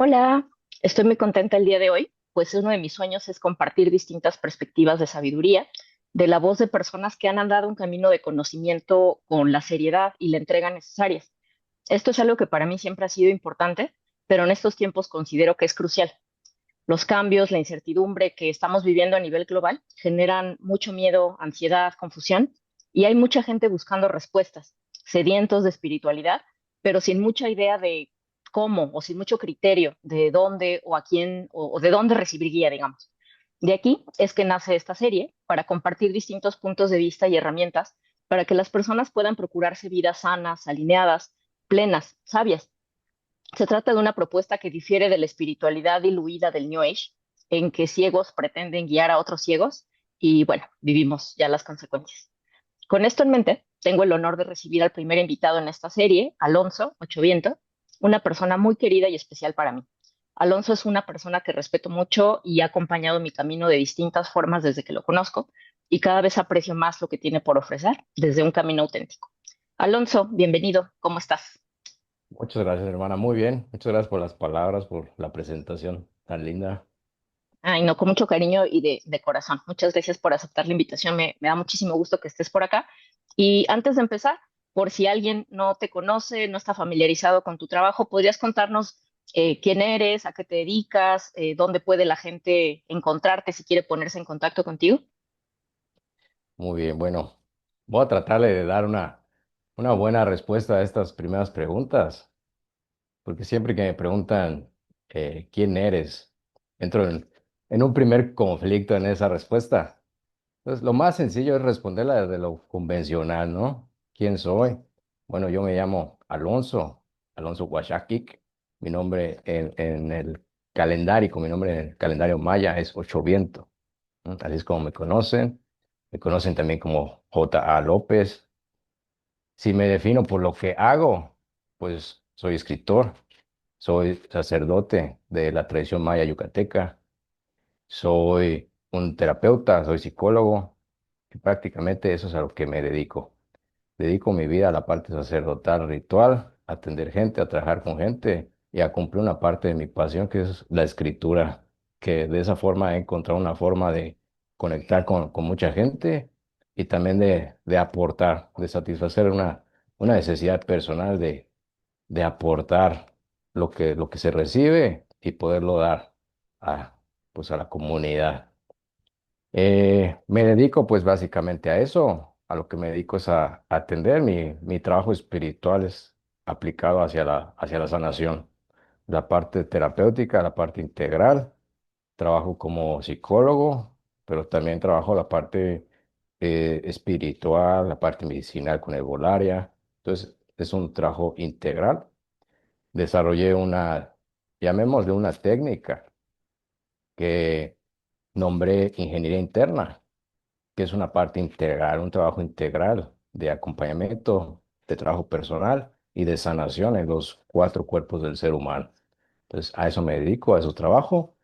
Hola, estoy muy contenta el día de hoy, pues uno de mis sueños es compartir distintas perspectivas de sabiduría de la voz de personas que han andado un camino de conocimiento con la seriedad y la entrega necesarias. Esto es algo que para mí siempre ha sido importante, pero en estos tiempos considero que es crucial. Los cambios, la incertidumbre que estamos viviendo a nivel global generan mucho miedo, ansiedad, confusión, y hay mucha gente buscando respuestas, sedientos de espiritualidad, pero sin mucha idea de cómo o sin mucho criterio de dónde o a quién o de dónde recibir guía, digamos. De aquí es que nace esta serie para compartir distintos puntos de vista y herramientas para que las personas puedan procurarse vidas sanas, alineadas, plenas, sabias. Se trata de una propuesta que difiere de la espiritualidad diluida del New Age, en que ciegos pretenden guiar a otros ciegos y bueno, vivimos ya las consecuencias. Con esto en mente, tengo el honor de recibir al primer invitado en esta serie, Alonso Ochoviento, una persona muy querida y especial para mí. Alonso es una persona que respeto mucho y ha acompañado mi camino de distintas formas desde que lo conozco y cada vez aprecio más lo que tiene por ofrecer desde un camino auténtico. Alonso, bienvenido, ¿cómo estás? Muchas gracias, hermana. Muy bien. Muchas gracias por las palabras, por la presentación tan linda. Ay, no, con mucho cariño y de corazón. Muchas gracias por aceptar la invitación. Me da muchísimo gusto que estés por acá. Y antes de empezar, por si alguien no te conoce, no está familiarizado con tu trabajo, ¿podrías contarnos quién eres, a qué te dedicas, dónde puede la gente encontrarte si quiere ponerse en contacto contigo? Muy bien. Bueno, voy a tratarle de dar una buena respuesta a estas primeras preguntas, porque siempre que me preguntan quién eres, entro en un primer conflicto en esa respuesta. Entonces, lo más sencillo es responderla desde lo convencional, ¿no? ¿Quién soy? Bueno, yo me llamo Alonso Huachaquic. Mi nombre en el calendario, mi nombre en el calendario maya es Ocho Viento, ¿no? Así es como me conocen. Me conocen también como J.A. López. Si me defino por lo que hago, pues soy escritor, soy sacerdote de la tradición maya yucateca, soy un terapeuta, soy psicólogo, y prácticamente eso es a lo que me dedico. Dedico mi vida a la parte sacerdotal ritual, a atender gente, a trabajar con gente y a cumplir una parte de mi pasión, que es la escritura, que de esa forma he encontrado una forma de conectar con mucha gente y también de aportar, de satisfacer una necesidad personal de aportar lo que se recibe y poderlo dar a, pues a la comunidad. Me dedico pues básicamente a eso, a lo que me dedico es a atender mi trabajo espiritual es aplicado hacia la sanación, la parte terapéutica, la parte integral, trabajo como psicólogo, pero también trabajo la parte espiritual, la parte medicinal con herbolaria, entonces es un trabajo integral. Desarrollé llamémosle una técnica que nombré ingeniería interna, que es una parte integral, un trabajo integral de acompañamiento, de trabajo personal y de sanación en los cuatro cuerpos del ser humano. Entonces, a eso me dedico, a eso trabajo.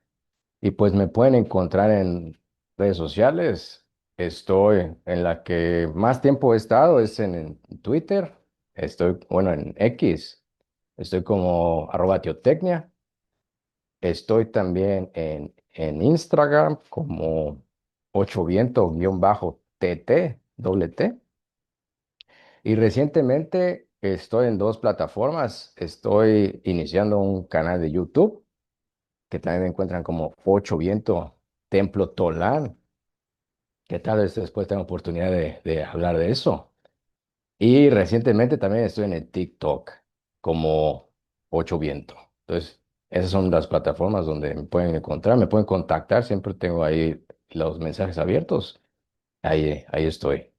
Y pues me pueden encontrar en redes sociales. Estoy en la que más tiempo he estado, es en Twitter. Estoy, bueno, en X. Estoy como @teotecnia. Estoy también en Instagram como 8viento-tt, doble T. Y recientemente estoy en dos plataformas. Estoy iniciando un canal de YouTube que también me encuentran como Ocho Viento Templo Tolán, que tal vez después tenga oportunidad de hablar de eso. Y recientemente también estoy en el TikTok como Ocho Viento. Entonces, esas son las plataformas donde me pueden encontrar, me pueden contactar, siempre tengo ahí los mensajes abiertos. Ahí estoy.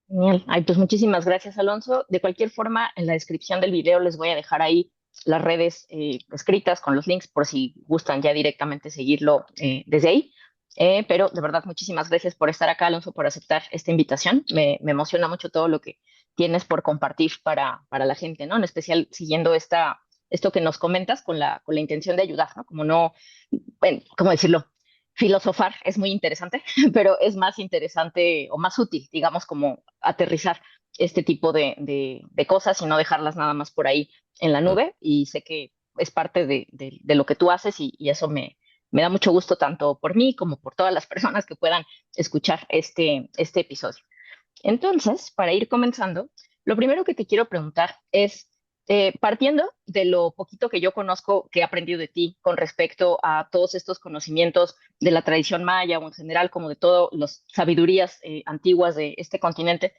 Genial. Ay, pues muchísimas gracias, Alonso. De cualquier forma, en la descripción del video les voy a dejar ahí las redes escritas con los links por si gustan ya directamente seguirlo desde ahí. Pero de verdad, muchísimas gracias por estar acá, Alonso, por aceptar esta invitación. Me emociona mucho todo lo que tienes por compartir para la gente, ¿no? En especial siguiendo esto que nos comentas con la intención de ayudar, ¿no? Como no, bueno, ¿cómo decirlo? Filosofar es muy interesante, pero es más interesante o más útil, digamos, como aterrizar este tipo de cosas y no dejarlas nada más por ahí en la Mm. nube. Y sé que es parte de lo que tú haces y eso me da mucho gusto tanto por mí como por todas las personas que puedan escuchar este episodio. Entonces, para ir comenzando, lo primero que te quiero preguntar es, partiendo de lo poquito que yo conozco, que he aprendido de ti con respecto a todos estos conocimientos de la tradición maya o en general como de todas las sabidurías antiguas de este continente,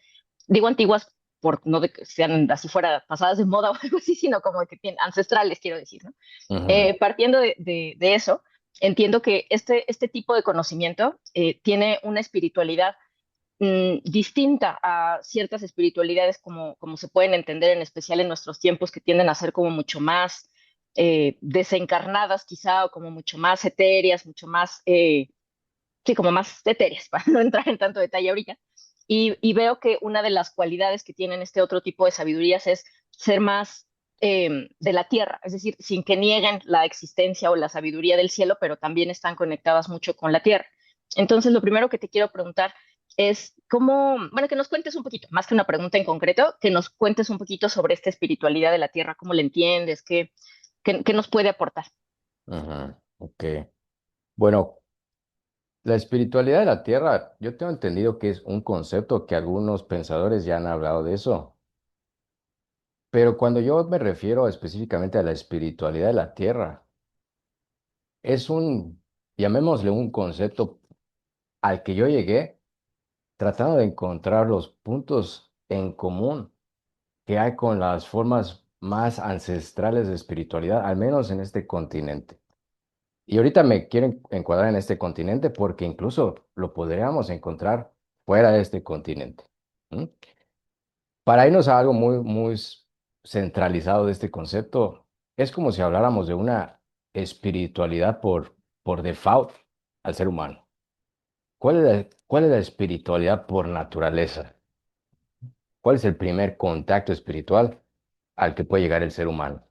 digo antiguas por no de que sean así fuera pasadas de moda o algo así, sino como que tienen ancestrales, quiero decir, ¿no? Ujú. Partiendo de eso, entiendo que este tipo de conocimiento tiene una espiritualidad distinta a ciertas espiritualidades como se pueden entender, en especial en nuestros tiempos, que tienden a ser como mucho más desencarnadas quizá, o como mucho más etéreas, mucho más, sí, como más etéreas, para no entrar en tanto detalle ahorita. Y veo que una de las cualidades que tienen este otro tipo de sabidurías es ser más de la tierra, es decir, sin que nieguen la existencia o la sabiduría del cielo, pero también están conectadas mucho con la tierra. Entonces, lo primero que te quiero preguntar es cómo, bueno, que nos cuentes un poquito, más que una pregunta en concreto, que nos cuentes un poquito sobre esta espiritualidad de la tierra, cómo la entiendes, qué nos puede aportar. Ujú. Ok. Bueno, la espiritualidad de la tierra, yo tengo entendido que es un concepto que algunos pensadores ya han hablado de eso, pero cuando yo me refiero específicamente a la espiritualidad de la tierra, es llamémosle un concepto al que yo llegué tratando de encontrar los puntos en común que hay con las formas más ancestrales de espiritualidad, al menos en este continente. Y ahorita me quieren encuadrar en este continente porque incluso lo podríamos encontrar fuera de este continente. ¿Mm? Para irnos a algo muy centralizado de este concepto, es como si habláramos de una espiritualidad por default al ser humano. ¿Cuál es la espiritualidad por naturaleza? ¿Cuál es el primer contacto espiritual al que puede llegar el ser humano?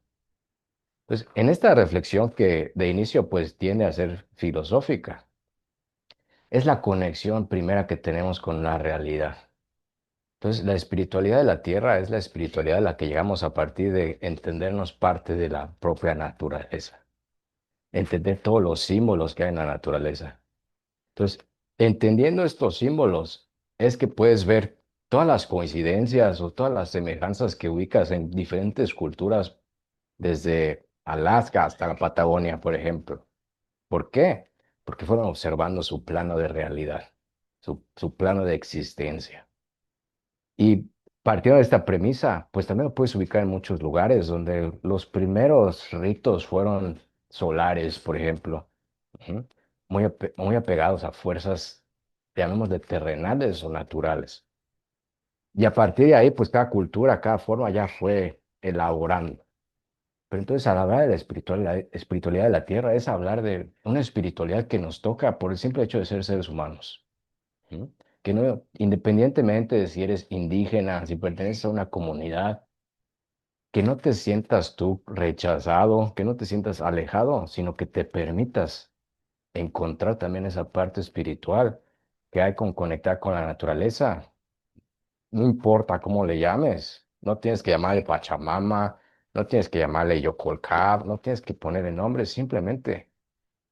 Pues en esta reflexión que de inicio pues tiende a ser filosófica, es la conexión primera que tenemos con la realidad. Entonces, la espiritualidad de la tierra es la espiritualidad a la que llegamos a partir de entendernos parte de la propia naturaleza, entender todos los símbolos que hay en la naturaleza. Entonces, entendiendo estos símbolos, es que puedes ver todas las coincidencias o todas las semejanzas que ubicas en diferentes culturas, desde Alaska hasta la Patagonia, por ejemplo. ¿Por qué? Porque fueron observando su plano de realidad, su plano de existencia. Y partiendo de esta premisa, pues también lo puedes ubicar en muchos lugares donde los primeros ritos fueron solares, por ejemplo, ujú, muy apegados a fuerzas, llamémosle terrenales o naturales. Y a partir de ahí, pues cada cultura, cada forma ya fue elaborando. Pero entonces, al hablar de la espiritualidad de la tierra, es hablar de una espiritualidad que nos toca por el simple hecho de ser seres humanos. ¿Mm? Que no, independientemente de si eres indígena, si perteneces a una comunidad, que no te sientas tú rechazado, que no te sientas alejado, sino que te permitas encontrar también esa parte espiritual que hay con conectar con la naturaleza. No importa cómo le llames, no tienes que llamarle Pachamama, no tienes que llamarle Yocolcab, no tienes que ponerle nombre, simplemente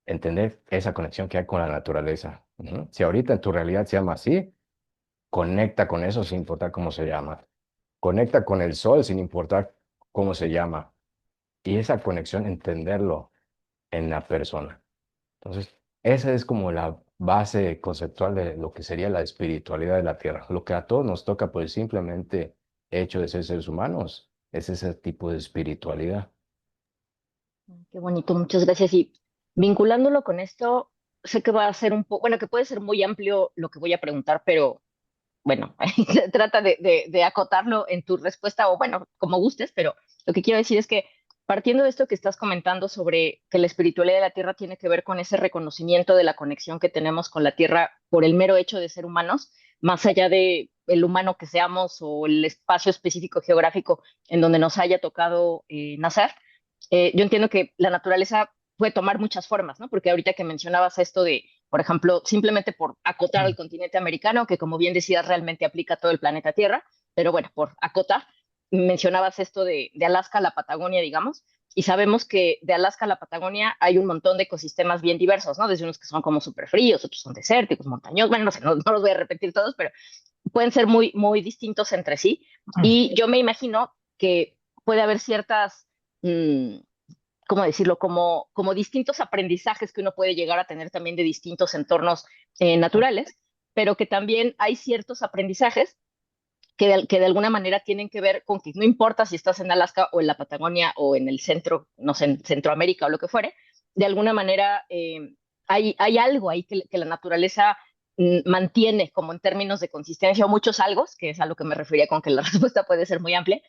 entender esa conexión que hay con la naturaleza. Ujú. Si ahorita en tu realidad se llama así, conecta con eso sin importar cómo se llama. Conecta con el sol sin importar cómo se llama. Y esa conexión, entenderlo en la persona. Entonces, esa es como la base conceptual de lo que sería la espiritualidad de la Tierra. Lo que a todos nos toca por el simplemente hecho de ser seres humanos es ese tipo de espiritualidad. Qué bonito, muchas gracias. Y vinculándolo con esto, sé que va a ser un poco, bueno, que puede ser muy amplio lo que voy a preguntar, pero bueno, trata de acotarlo en tu respuesta o bueno, como gustes, pero lo que quiero decir es que partiendo de esto que estás comentando sobre que la espiritualidad de la Tierra tiene que ver con ese reconocimiento de la conexión que tenemos con la Tierra por el mero hecho de ser humanos, más allá de el humano que seamos o el espacio específico geográfico en donde nos haya tocado nacer, yo entiendo que la naturaleza puede tomar muchas formas, ¿no? Porque ahorita que mencionabas esto de, por ejemplo, simplemente por acotar al continente americano, que como bien decías, realmente aplica a todo el planeta Tierra, pero bueno, por acotar, mencionabas esto de Alaska a la Patagonia, digamos, y sabemos que de Alaska a la Patagonia hay un montón de ecosistemas bien diversos, ¿no? Desde unos que son como súper fríos, otros son desérticos, montañosos, bueno, no sé, no los voy a repetir todos, pero pueden ser muy, muy distintos entre sí. Y yo me imagino que puede haber ciertas, mm, ¿cómo decirlo? Como distintos aprendizajes que uno puede llegar a tener también de distintos entornos naturales, pero que también hay ciertos aprendizajes que de alguna manera tienen que ver con que no importa si estás en Alaska o en la Patagonia o en el centro, no sé, en Centroamérica o lo que fuere, de alguna manera hay algo ahí que la naturaleza mantiene como en términos de consistencia o muchos algos, que es a lo que me refería con que la respuesta puede ser muy amplia,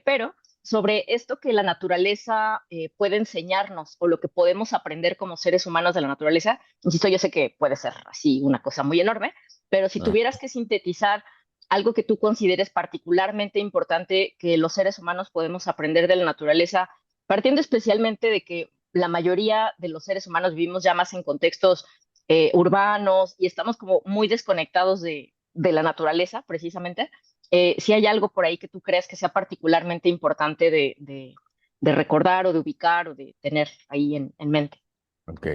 pero sobre esto que la naturaleza puede enseñarnos o lo que podemos aprender como seres humanos de la naturaleza, insisto, yo sé que puede ser así una cosa muy enorme, pero si Mm. tuvieras que sintetizar algo que tú consideres particularmente importante que los seres humanos podemos aprender de la naturaleza, partiendo especialmente de que la mayoría de los seres humanos vivimos ya más en contextos urbanos y estamos como muy desconectados de la naturaleza, precisamente. Si hay algo por ahí que tú creas que sea particularmente importante de recordar o de ubicar o de tener ahí en mente. Ok.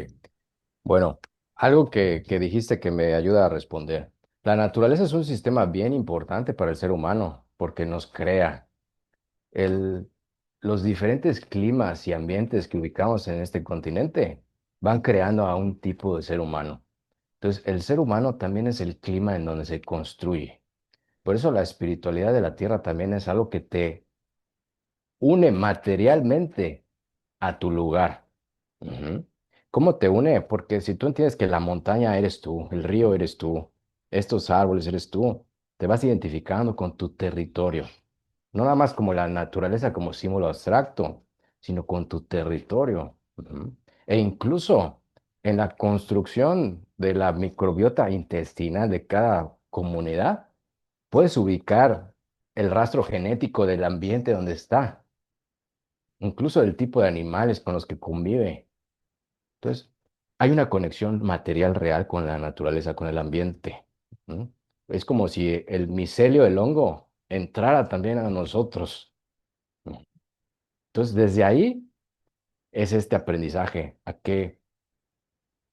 Bueno, algo que dijiste que me ayuda a responder. La naturaleza es un sistema bien importante para el ser humano porque nos crea. El, los diferentes climas y ambientes que ubicamos en este continente van creando a un tipo de ser humano. Entonces, el ser humano también es el clima en donde se construye. Por eso la espiritualidad de la tierra también es algo que te une materialmente a tu lugar. Ujú. ¿Cómo te une? Porque si tú entiendes que la montaña eres tú, el río eres tú, estos árboles eres tú, te vas identificando con tu territorio. No nada más como la naturaleza como símbolo abstracto, sino con tu territorio. Ujú. E incluso en la construcción de la microbiota intestinal de cada comunidad, puedes ubicar el rastro genético del ambiente donde está, incluso del tipo de animales con los que convive. Entonces, hay una conexión material real con la naturaleza, con el ambiente. ¿No? Es como si el micelio del hongo entrara también a nosotros. ¿No? Entonces, desde ahí es este aprendizaje, a que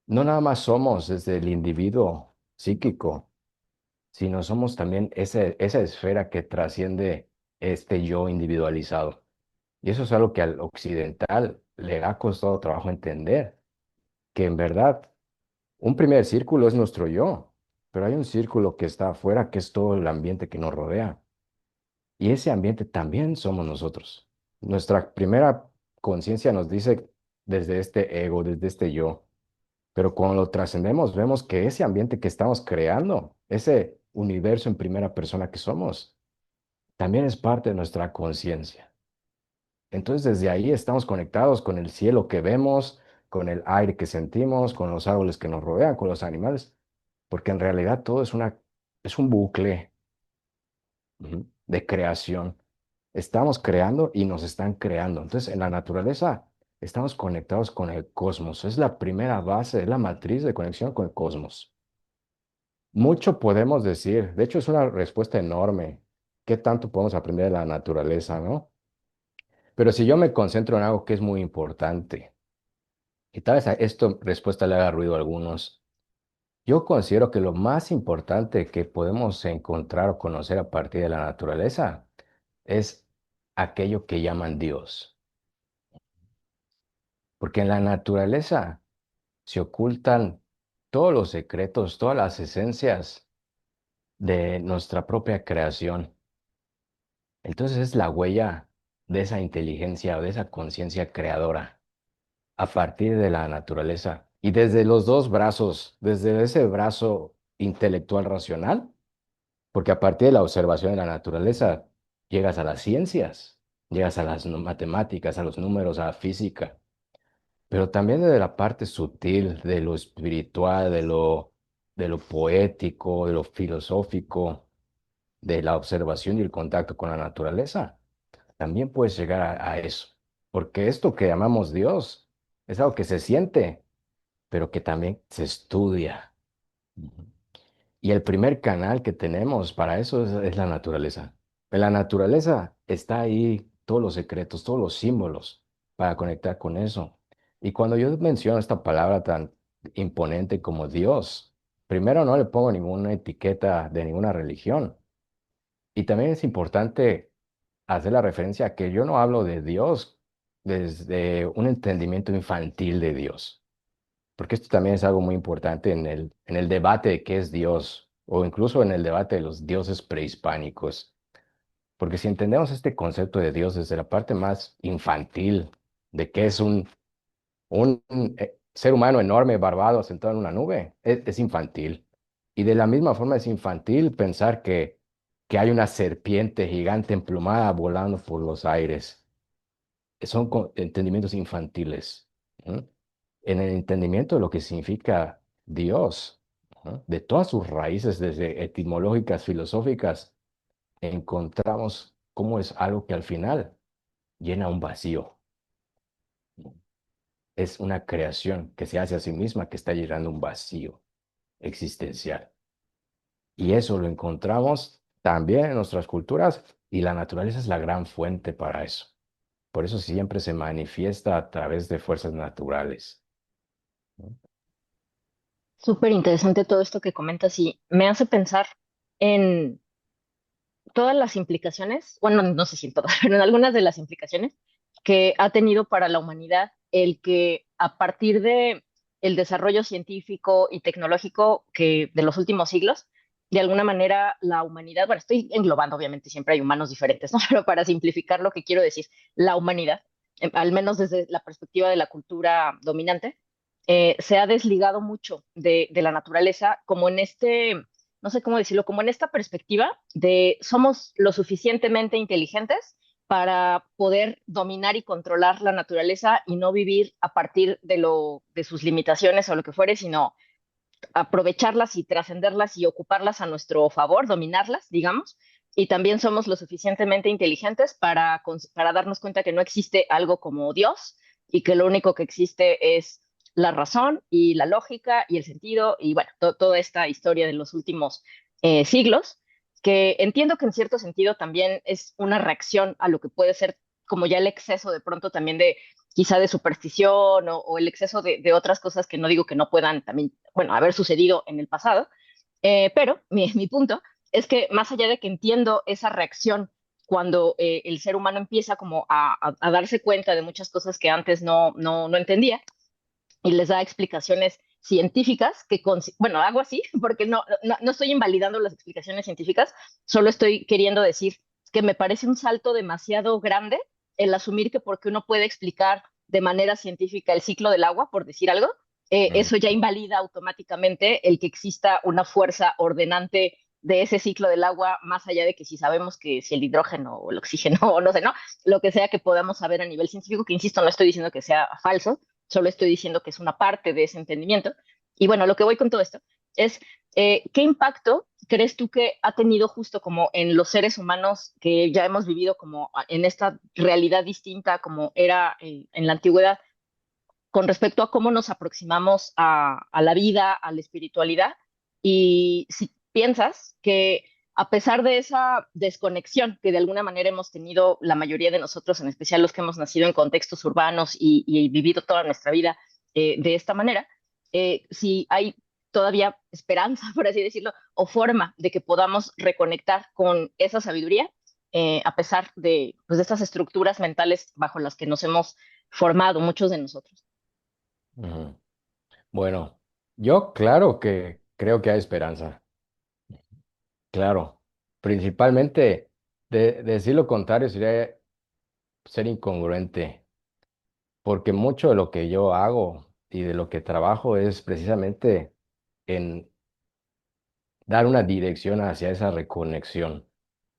no nada más somos desde el individuo psíquico, sino somos también esa esfera que trasciende este yo individualizado. Y eso es algo que al occidental le ha costado trabajo entender, que en verdad un primer círculo es nuestro yo, pero hay un círculo que está afuera, que es todo el ambiente que nos rodea. Y ese ambiente también somos nosotros. Nuestra primera conciencia nos dice desde este ego, desde este yo, pero cuando lo trascendemos vemos que ese ambiente que estamos creando, ese universo en primera persona que somos, también es parte de nuestra conciencia. Entonces desde ahí estamos conectados con el cielo que vemos, con el aire que sentimos, con los árboles que nos rodean, con los animales, porque en realidad todo es un bucle, de creación. Estamos creando y nos están creando. Entonces en la naturaleza estamos conectados con el cosmos. Es la primera base, es la matriz de conexión con el cosmos. Mucho podemos decir, de hecho es una respuesta enorme. ¿Qué tanto podemos aprender de la naturaleza, no? Pero si yo me concentro en algo que es muy importante, y tal vez a esto respuesta le haga ruido a algunos, yo considero que lo más importante que podemos encontrar o conocer a partir de la naturaleza es aquello que llaman Dios. Porque en la naturaleza se ocultan todos los secretos, todas las esencias de nuestra propia creación. Entonces es la huella de esa inteligencia o de esa conciencia creadora a partir de la naturaleza. Y desde los dos brazos, desde ese brazo intelectual racional, porque a partir de la observación de la naturaleza llegas a las ciencias, llegas a las matemáticas, a los números, a la física, pero también desde la parte sutil, de lo espiritual, de lo poético, de lo filosófico, de la observación y el contacto con la naturaleza, también puedes llegar a eso, porque esto que llamamos Dios es algo que se siente, pero que también se estudia. Ujú. Y el primer canal que tenemos para eso es la naturaleza. En la naturaleza está ahí todos los secretos, todos los símbolos para conectar con eso. Y cuando yo menciono esta palabra tan imponente como Dios, primero no le pongo ninguna etiqueta de ninguna religión. Y también es importante hacer la referencia a que yo no hablo de Dios desde un entendimiento infantil de Dios, porque esto también es algo muy importante en el debate de qué es Dios, o incluso en el debate de los dioses prehispánicos. Porque si entendemos este concepto de Dios desde la parte más infantil, de que es un ser humano enorme, barbado, sentado en una nube, es infantil. Y de la misma forma es infantil pensar que hay una serpiente gigante emplumada volando por los aires. Son entendimientos infantiles. ¿No? En el entendimiento de lo que significa Dios, ¿no? De todas sus raíces, desde etimológicas, filosóficas, encontramos cómo es algo que al final llena un vacío. Es una creación que se hace a sí misma que está llenando un vacío existencial. Y eso lo encontramos también en nuestras culturas y la naturaleza es la gran fuente para eso. Por eso siempre se manifiesta a través de fuerzas naturales. ¿No? Súper interesante todo esto que comentas y me hace pensar en todas las implicaciones, bueno, no sé si en todas, pero en algunas de las implicaciones que ha tenido para la humanidad el que a partir de el desarrollo científico y tecnológico que de los últimos siglos, de alguna manera la humanidad, bueno, estoy englobando, obviamente siempre hay humanos diferentes, ¿no? Pero para simplificar lo que quiero decir, la humanidad, al menos desde la perspectiva de la cultura dominante, se ha desligado mucho de la naturaleza, como en este, no sé cómo decirlo, como en esta perspectiva de somos lo suficientemente inteligentes para poder dominar y controlar la naturaleza y no vivir a partir de sus limitaciones o lo que fuere, sino aprovecharlas y trascenderlas y ocuparlas a nuestro favor, dominarlas, digamos. Y también somos lo suficientemente inteligentes para darnos cuenta que no existe algo como Dios y que lo único que existe es la razón y la lógica y el sentido y bueno, toda esta historia de los últimos siglos, que entiendo que en cierto sentido también es una reacción a lo que puede ser como ya el exceso de pronto también de quizá de superstición o el exceso de otras cosas que no digo que no puedan también, bueno, haber sucedido en el pasado, pero mi punto es que más allá de que entiendo esa reacción cuando el ser humano empieza como a darse cuenta de muchas cosas que antes no entendía y les da explicaciones científicas que, bueno, hago así porque no estoy invalidando las explicaciones científicas, solo estoy queriendo decir que me parece un salto demasiado grande el asumir que porque uno puede explicar de manera científica el ciclo del agua, por decir algo, Mm, eso ya invalida automáticamente el que exista una fuerza ordenante de ese ciclo del agua, más allá de que si sabemos que si el hidrógeno o el oxígeno o no sé, ¿no? Lo que sea que podamos saber a nivel científico, que insisto, no estoy diciendo que sea falso, solo estoy diciendo que es una parte de ese entendimiento. Y bueno, lo que voy con todo esto es, ¿qué impacto crees tú que ha tenido justo como en los seres humanos que ya hemos vivido como en esta realidad distinta como era en la antigüedad con respecto a cómo nos aproximamos a la vida, a la espiritualidad? Y si piensas que a pesar de esa desconexión que de alguna manera hemos tenido la mayoría de nosotros, en especial los que hemos nacido en contextos urbanos y vivido toda nuestra vida de esta manera, si hay todavía esperanza, por así decirlo, o forma de que podamos reconectar con esa sabiduría, a pesar de, pues, de estas estructuras mentales bajo las que nos hemos formado muchos de nosotros. ujú. Bueno, yo claro que creo que hay esperanza. Claro. Principalmente de decir lo contrario sería ser incongruente, porque mucho de lo que yo hago y de lo que trabajo es precisamente en dar una dirección hacia esa reconexión.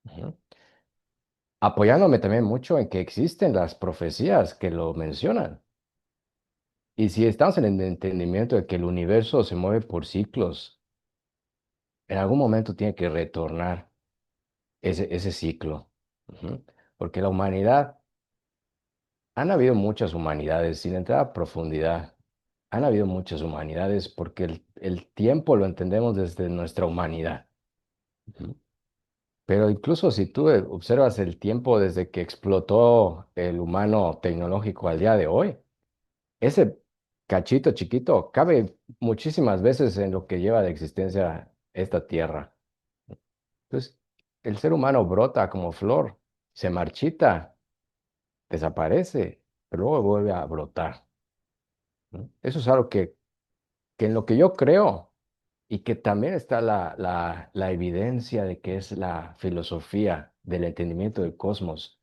Ujú. Apoyándome también mucho en que existen las profecías que lo mencionan. Y si estamos en el entendimiento de que el universo se mueve por ciclos, en algún momento tiene que retornar ese ciclo. Ujú. Porque la humanidad, han habido muchas humanidades, sin entrar a profundidad, han habido muchas humanidades porque el tiempo lo entendemos desde nuestra humanidad. Ujú. Pero incluso si tú observas el tiempo desde que explotó el humano tecnológico al día de hoy, ese cachito chiquito cabe muchísimas veces en lo que lleva de existencia esta tierra. Entonces, el ser humano brota como flor, se marchita, desaparece, pero luego vuelve a brotar, ¿no? Eso es algo que en lo que yo creo y que también está la evidencia de que es la filosofía del entendimiento del cosmos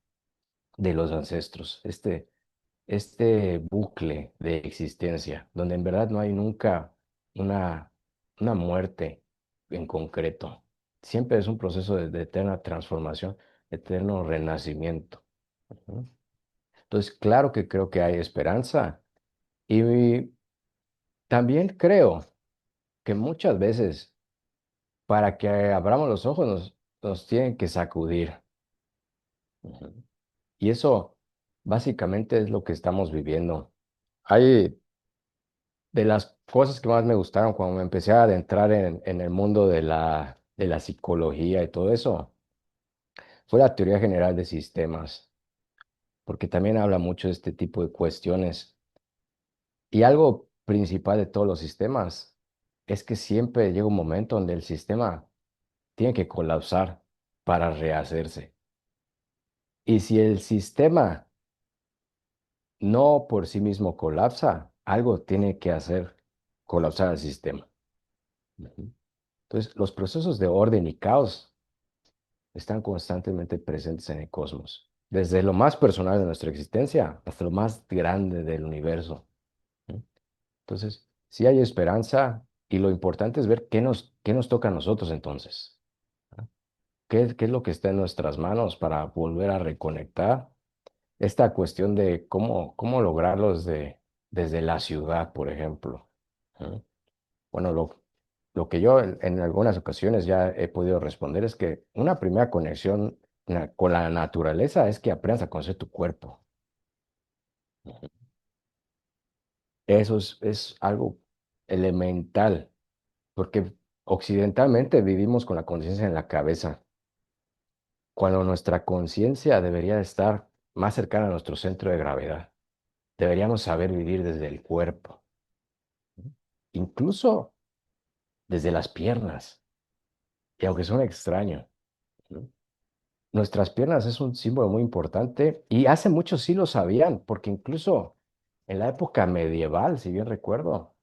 de los ancestros, este bucle de existencia, donde en verdad no hay nunca una, una muerte en concreto. Siempre es un proceso de eterna transformación, eterno renacimiento. Ujú. Entonces, claro que creo que hay esperanza y también creo que muchas veces para que abramos los ojos nos tienen que sacudir. Ujú. Y eso básicamente es lo que estamos viviendo. Hay de las cosas que más me gustaron cuando me empecé a adentrar en el mundo de la psicología y todo eso, fue la teoría general de sistemas, porque también habla mucho de este tipo de cuestiones. Y algo principal de todos los sistemas es que siempre llega un momento donde el sistema tiene que colapsar para rehacerse. Y si el sistema no por sí mismo colapsa, algo tiene que hacer colapsar el sistema. Ujú. Entonces, los procesos de orden y caos están constantemente presentes en el cosmos, desde lo más personal de nuestra existencia hasta lo más grande del universo. ¿No? Entonces, sí hay esperanza y lo importante es ver qué nos toca a nosotros entonces. ¿No? Qué es lo que está en nuestras manos para volver a reconectar? Esta cuestión de cómo lograrlo desde la ciudad, por ejemplo. ¿No? Bueno, lo que yo en algunas ocasiones ya he podido responder es que una primera conexión con la naturaleza es que aprendas a conocer tu cuerpo. Ujú. Eso es algo elemental, porque occidentalmente vivimos con la conciencia en la cabeza, cuando nuestra conciencia debería estar más cercana a nuestro centro de gravedad. Deberíamos saber vivir desde el cuerpo, ¿no? Incluso desde las piernas, y aunque suene extraño, ¿no? Nuestras piernas es un símbolo muy importante y hace mucho sí lo sabían, porque incluso en la época medieval, si bien recuerdo,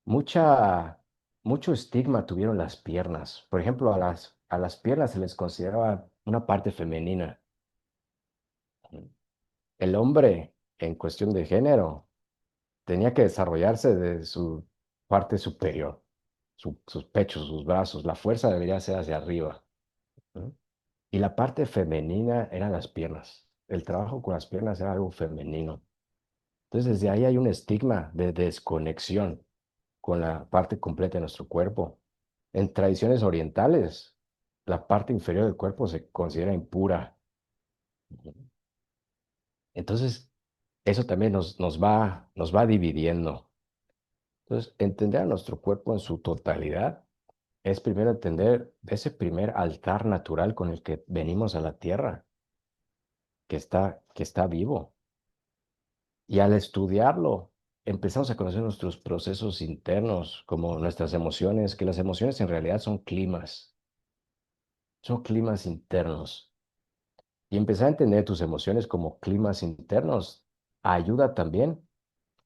mucha, mucho estigma tuvieron las piernas. Por ejemplo, a las piernas se les consideraba una parte femenina. El hombre, en cuestión de género, tenía que desarrollarse de su parte superior, sus pechos, sus brazos. La fuerza debería ser hacia arriba, ¿no? Y la parte femenina eran las piernas. El trabajo con las piernas era algo femenino. Entonces, desde ahí hay un estigma de desconexión con la parte completa de nuestro cuerpo. En tradiciones orientales, la parte inferior del cuerpo se considera impura. Entonces, eso también nos va dividiendo. Entonces, entender a nuestro cuerpo en su totalidad es primero entender ese primer altar natural con el que venimos a la tierra, que está vivo. Y al estudiarlo, empezamos a conocer nuestros procesos internos, como nuestras emociones, que las emociones en realidad son climas internos. Y empezar a entender tus emociones como climas internos ayuda también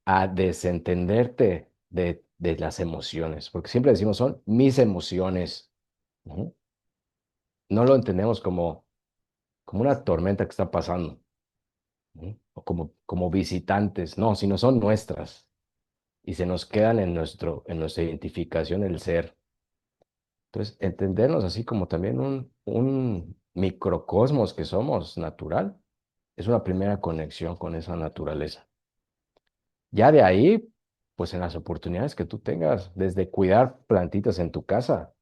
a desentenderte de las emociones, porque siempre decimos son mis emociones. Ujú. No lo entendemos como una tormenta que está pasando, ¿no? O como visitantes, no, sino son nuestras y se nos quedan en nuestra identificación el ser. Entonces, entendernos así como también un microcosmos que somos natural, es una primera conexión con esa naturaleza. Ya de ahí, pues en las oportunidades que tú tengas, desde cuidar plantitas en tu casa,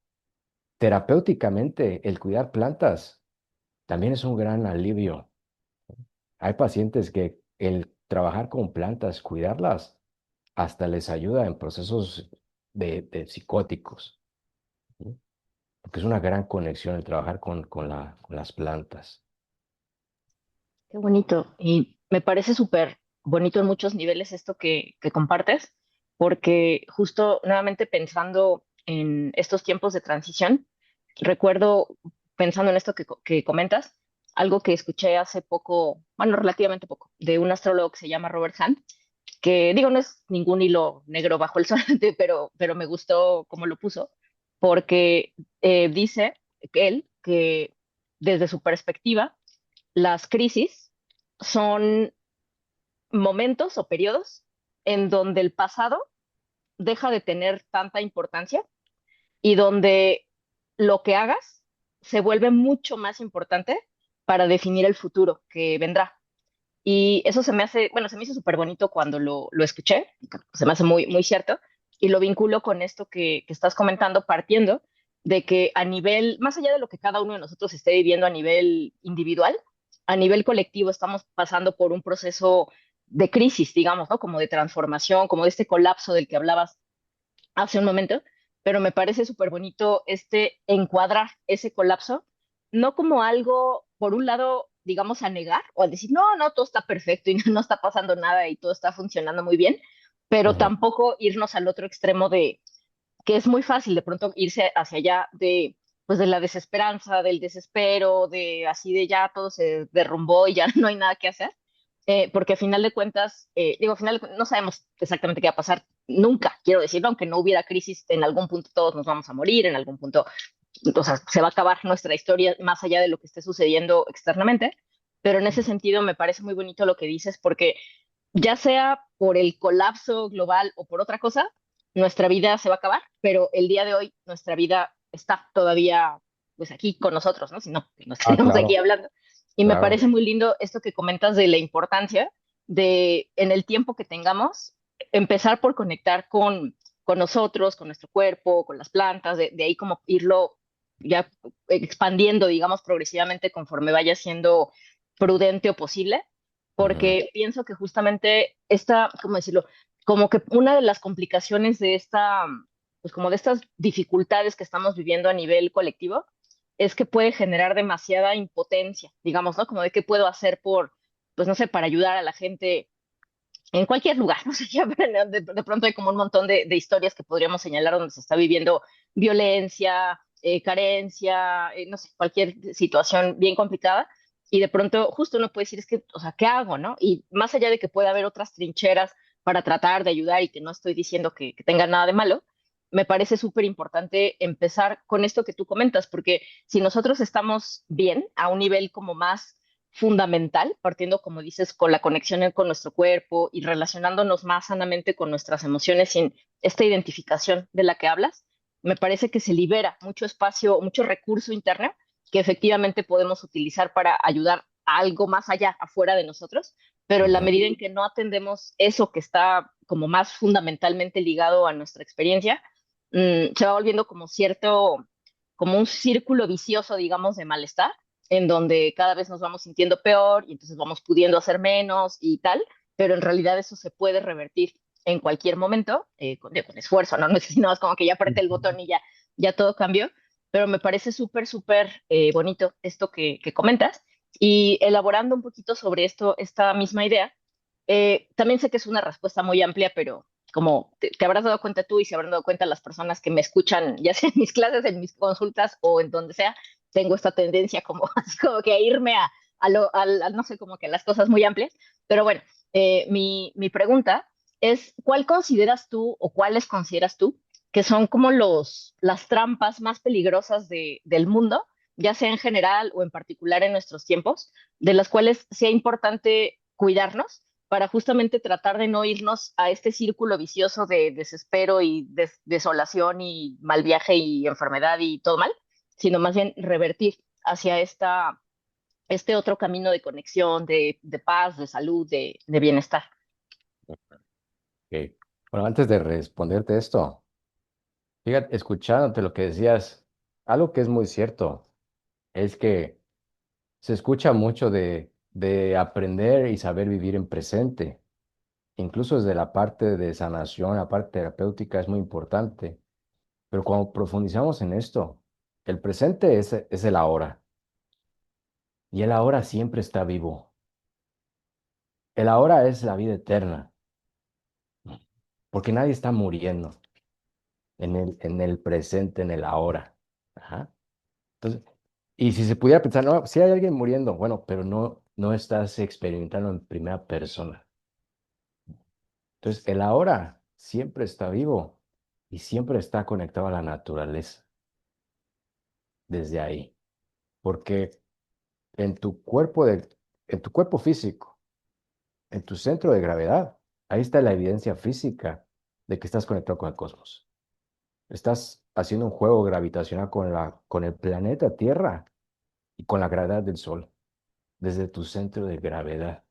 terapéuticamente, el cuidar plantas también es un gran alivio. Hay pacientes que el trabajar con plantas, cuidarlas, hasta les ayuda en procesos de psicóticos, ¿no? porque es una gran conexión el trabajar con las plantas. Qué bonito. Y me parece súper bonito en muchos niveles esto que compartes, porque justo nuevamente pensando en estos tiempos de transición, recuerdo, pensando en esto que comentas, algo que escuché hace poco, bueno, relativamente poco, de un astrólogo que se llama Robert Hahn, que digo, no es ningún hilo negro bajo el sol, pero me gustó cómo lo puso, porque dice que él que desde su perspectiva, las crisis son momentos o periodos en donde el pasado deja de tener tanta importancia y donde lo que hagas se vuelve mucho más importante para definir el futuro que vendrá. Y eso se me hace, bueno, se me hizo súper bonito cuando lo escuché, se me hace muy, muy cierto, y lo vinculo con esto que estás comentando, partiendo de que a nivel, más allá de lo que cada uno de nosotros esté viviendo a nivel individual, a nivel colectivo estamos pasando por un proceso de crisis, digamos, ¿no? Como de transformación, como de este colapso del que hablabas hace un momento, pero me parece súper bonito este encuadrar ese colapso, no como algo, por un lado, digamos, a negar o a decir, no, no, todo está perfecto y no está pasando nada y todo está funcionando muy bien, pero Ujú. tampoco irnos al otro extremo de que es muy fácil de pronto irse hacia allá de pues de la desesperanza, del desespero, de así de ya todo se derrumbó y ya no hay nada que hacer, porque a final de cuentas, digo, al final no sabemos exactamente qué va a pasar nunca, quiero decirlo, aunque no hubiera crisis, en algún punto todos nos vamos a morir, en algún punto, o sea, se va a acabar nuestra historia más allá de lo que esté sucediendo externamente, pero en ese sentido me parece muy bonito lo que dices, porque ya sea por el colapso global o por otra cosa, nuestra vida se va a acabar, pero el día de hoy nuestra vida está todavía pues aquí con nosotros, ¿no? Si no, pues, no Ah, estaríamos aquí claro, hablando. Y me claro. parece muy lindo esto que comentas de la importancia de en el tiempo que tengamos, empezar por conectar con nosotros, con nuestro cuerpo, con las plantas, de ahí como irlo ya expandiendo, digamos, progresivamente conforme vaya siendo prudente o posible Ujú, porque pienso que justamente esta, ¿cómo decirlo? Como que una de las complicaciones de esta, pues como de estas dificultades que estamos viviendo a nivel colectivo, es que puede generar demasiada impotencia, digamos, ¿no? Como de qué puedo hacer por, pues no sé, para ayudar a la gente en cualquier lugar, no sé, ya de pronto hay como un montón de historias que podríamos señalar donde se está viviendo violencia, carencia, no sé, cualquier situación bien complicada. Y de pronto justo uno puede decir, es que, o sea, ¿qué hago, no? Y más allá de que pueda haber otras trincheras para tratar de ayudar y que no estoy diciendo que tenga nada de malo, me parece súper importante empezar con esto que tú comentas, porque si nosotros estamos bien a un nivel como más fundamental, partiendo, como dices, con la conexión con nuestro cuerpo y relacionándonos más sanamente con nuestras emociones sin esta identificación de la que hablas, me parece que se libera mucho espacio, mucho recurso interno que efectivamente podemos utilizar para ayudar a algo más allá, afuera de nosotros, pero en la ujú. medida en que no atendemos eso que está como más fundamentalmente ligado a nuestra experiencia, se va volviendo como cierto, como un círculo vicioso, digamos, de malestar en donde cada vez nos vamos sintiendo peor y entonces vamos pudiendo hacer menos y tal, pero en realidad eso se puede revertir en cualquier momento, con esfuerzo, ¿no? No es no es como que ya apreté el botón y ya todo cambió, pero me parece súper, súper bonito esto que comentas. Y elaborando un poquito sobre esto, esta misma idea, también sé que es una respuesta muy amplia, pero como te habrás dado cuenta tú y se habrán dado cuenta las personas que me escuchan, ya sea en mis clases, en mis consultas o en donde sea, tengo esta tendencia como, así como que a irme no sé, como que a las cosas muy amplias. Pero bueno, mi pregunta es, ¿cuál consideras tú o cuáles consideras tú que son como las trampas más peligrosas del mundo, ya sea en general o en particular en nuestros tiempos, de las cuales sea importante cuidarnos para justamente tratar de no irnos a este círculo vicioso de desespero y desolación y mal viaje y enfermedad y todo mal, sino más bien revertir hacia este otro camino de conexión, de paz, de salud, de bienestar. Ok. Bueno, antes de responderte esto, fíjate, escuchándote lo que decías, algo que es muy cierto es que se escucha mucho de aprender y saber vivir en presente. Incluso desde la parte de sanación, la parte terapéutica es muy importante. Pero cuando profundizamos en esto, El presente es el ahora. Y el ahora siempre está vivo. El ahora es la vida eterna. Porque nadie está muriendo en el presente, en el ahora. Ajá. Entonces, y si se pudiera pensar, no, si hay alguien muriendo, bueno, pero no estás experimentando en primera persona. Entonces, el ahora siempre está vivo y siempre está conectado a la naturaleza desde ahí. Porque en tu cuerpo en tu cuerpo físico, en tu centro de gravedad, ahí está la evidencia física de que estás conectado con el cosmos. Estás haciendo un juego gravitacional con el planeta Tierra y con la gravedad del Sol, desde tu centro de gravedad.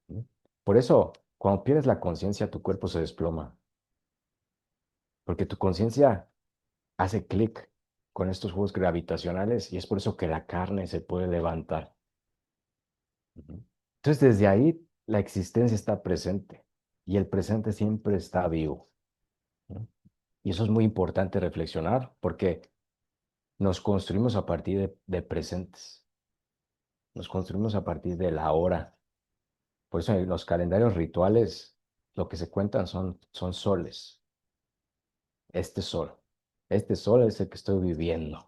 ¿Sí? Por eso, cuando pierdes la conciencia, tu cuerpo se desploma, porque tu conciencia hace clic con estos juegos gravitacionales y es por eso que la carne se puede levantar. Ujú. Entonces, desde ahí, la existencia está presente y el presente siempre está vivo. ¿No? Y eso es muy importante reflexionar porque nos construimos a partir de presentes, nos construimos a partir de la hora. Por eso en los calendarios rituales lo que se cuentan son soles. Este sol. Este sol es el que estoy viviendo.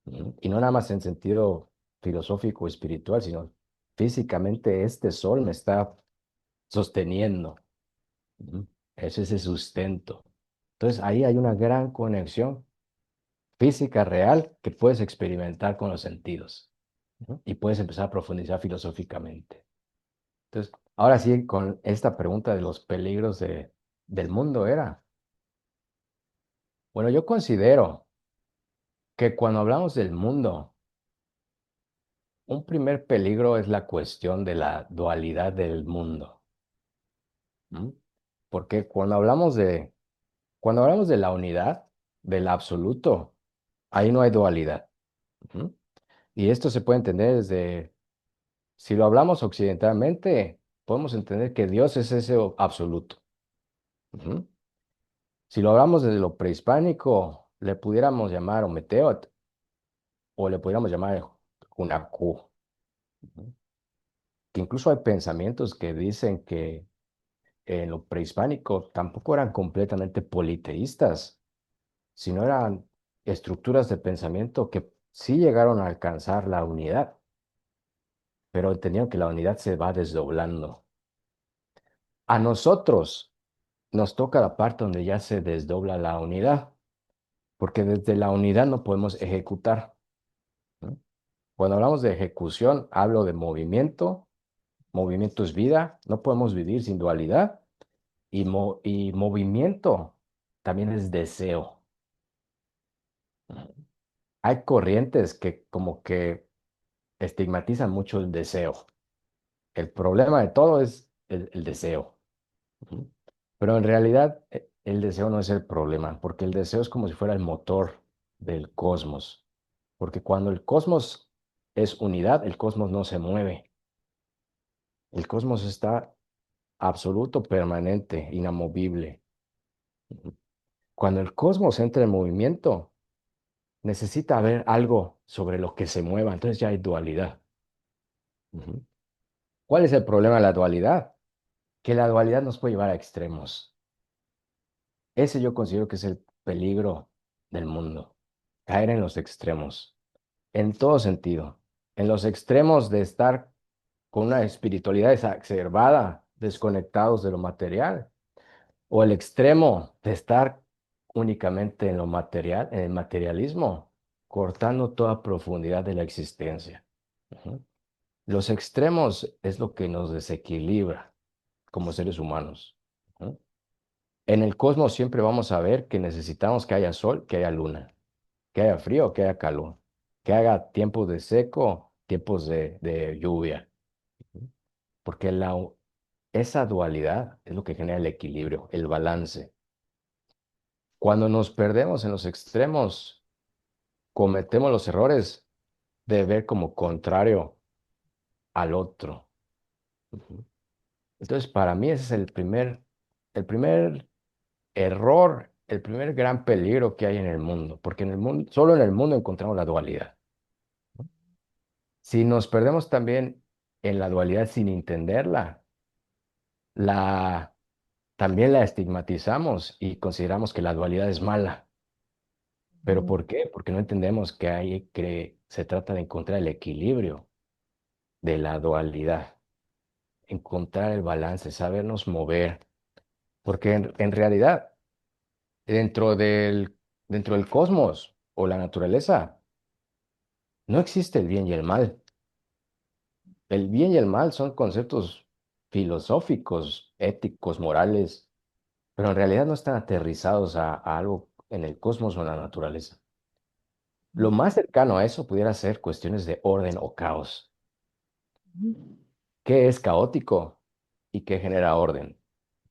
¿No? Y no nada más en sentido filosófico o espiritual, sino físicamente este sol me está sosteniendo. ¿No? Es ese sustento. Entonces ahí hay una gran conexión física real que puedes experimentar con los sentidos. ¿No? Y puedes empezar a profundizar filosóficamente. Entonces, ahora sí, con esta pregunta de los peligros del mundo era, bueno, yo considero que cuando hablamos del mundo, un primer peligro es la cuestión de la dualidad del mundo. ¿M? Porque cuando hablamos de la unidad, del absoluto, ahí no hay dualidad. ¿M? Y esto se puede entender desde, si lo hablamos occidentalmente, podemos entender que Dios es ese absoluto. ¿M? Si lo hablamos desde lo prehispánico, le pudiéramos llamar Ometeotl o le pudiéramos llamar Hunahku. ¿M? Que incluso hay pensamientos que dicen que en lo prehispánico tampoco eran completamente politeístas, sino eran estructuras de pensamiento que sí llegaron a alcanzar la unidad, pero entendieron que la unidad se va desdoblando. A nosotros nos toca la parte donde ya se desdobla la unidad, porque desde la unidad no podemos ejecutar. ¿No? Cuando hablamos de ejecución, hablo de movimiento. Movimiento es vida, no podemos vivir sin dualidad. Y movimiento también es deseo. Hay corrientes que como que estigmatizan mucho el deseo. El problema de todo es el deseo. Ujú. Pero en realidad el deseo no es el problema, porque el deseo es como si fuera el motor del cosmos. Porque cuando el cosmos es unidad, el cosmos no se mueve. El cosmos está absoluto, permanente, inamovible. Ujú. Cuando el cosmos entra en movimiento, necesita haber algo sobre lo que se mueva, entonces ya hay dualidad. Ujú. ¿Cuál es el problema de la dualidad? Que la dualidad nos puede llevar a extremos. Ese yo considero que es el peligro del mundo, caer en los extremos, en todo sentido, en los extremos de estar con una espiritualidad exacerbada, desconectados de lo material, o el extremo de estar únicamente en lo material, en el materialismo, cortando toda profundidad de la existencia. Ujú. Los extremos es lo que nos desequilibra como seres humanos. ¿No? En el cosmos siempre vamos a ver que necesitamos que haya sol, que haya luna, que haya frío, que haya calor, que haga tiempos de seco, tiempos de lluvia. ¿No? Porque esa dualidad es lo que genera el equilibrio, el balance. Cuando nos perdemos en los extremos, cometemos los errores de ver como contrario al otro. Ujú. Entonces, para mí ese es el primer error el primer gran peligro que hay en el mundo, porque en el mundo, solo en el mundo encontramos la dualidad. Si nos perdemos también en la dualidad sin entenderla, la, también la estigmatizamos y consideramos que la dualidad es mala. ¿Pero Ujú, por qué? Porque no entendemos que se trata de encontrar el equilibrio de la dualidad, encontrar el balance, sabernos mover, porque en realidad dentro dentro del cosmos o la naturaleza no existe el bien y el mal. El bien y el mal son conceptos filosóficos, éticos, morales, pero en realidad no están aterrizados a algo en el cosmos o en la naturaleza. Lo más cercano a eso pudiera ser cuestiones de orden o caos. ujú, ¿Qué es caótico y qué genera orden?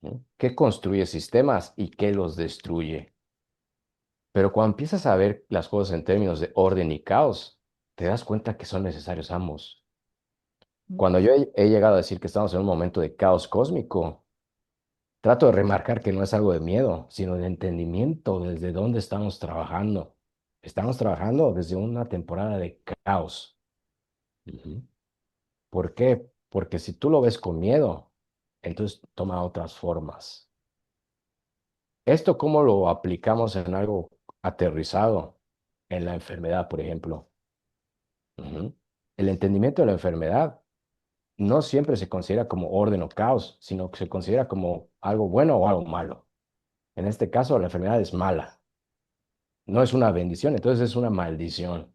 ¿No? ¿Qué construye sistemas y qué los destruye? Pero cuando empiezas a ver las cosas en términos de orden y caos, te das cuenta que son necesarios ambos. ujú, Cuando yo he llegado a decir que estamos en un momento de caos cósmico, trato de remarcar que no es algo de miedo, sino de entendimiento desde dónde estamos trabajando. Estamos trabajando desde una temporada de caos. Ujú. ¿Por qué? Porque si tú lo ves con miedo, entonces toma otras formas. ¿Esto cómo lo aplicamos en algo aterrizado? En la enfermedad, por ejemplo. Ujú. El entendimiento de la enfermedad no siempre se considera como orden o caos, sino que se considera como algo bueno o algo malo. En este caso, la enfermedad es mala, no es una bendición, entonces es una maldición.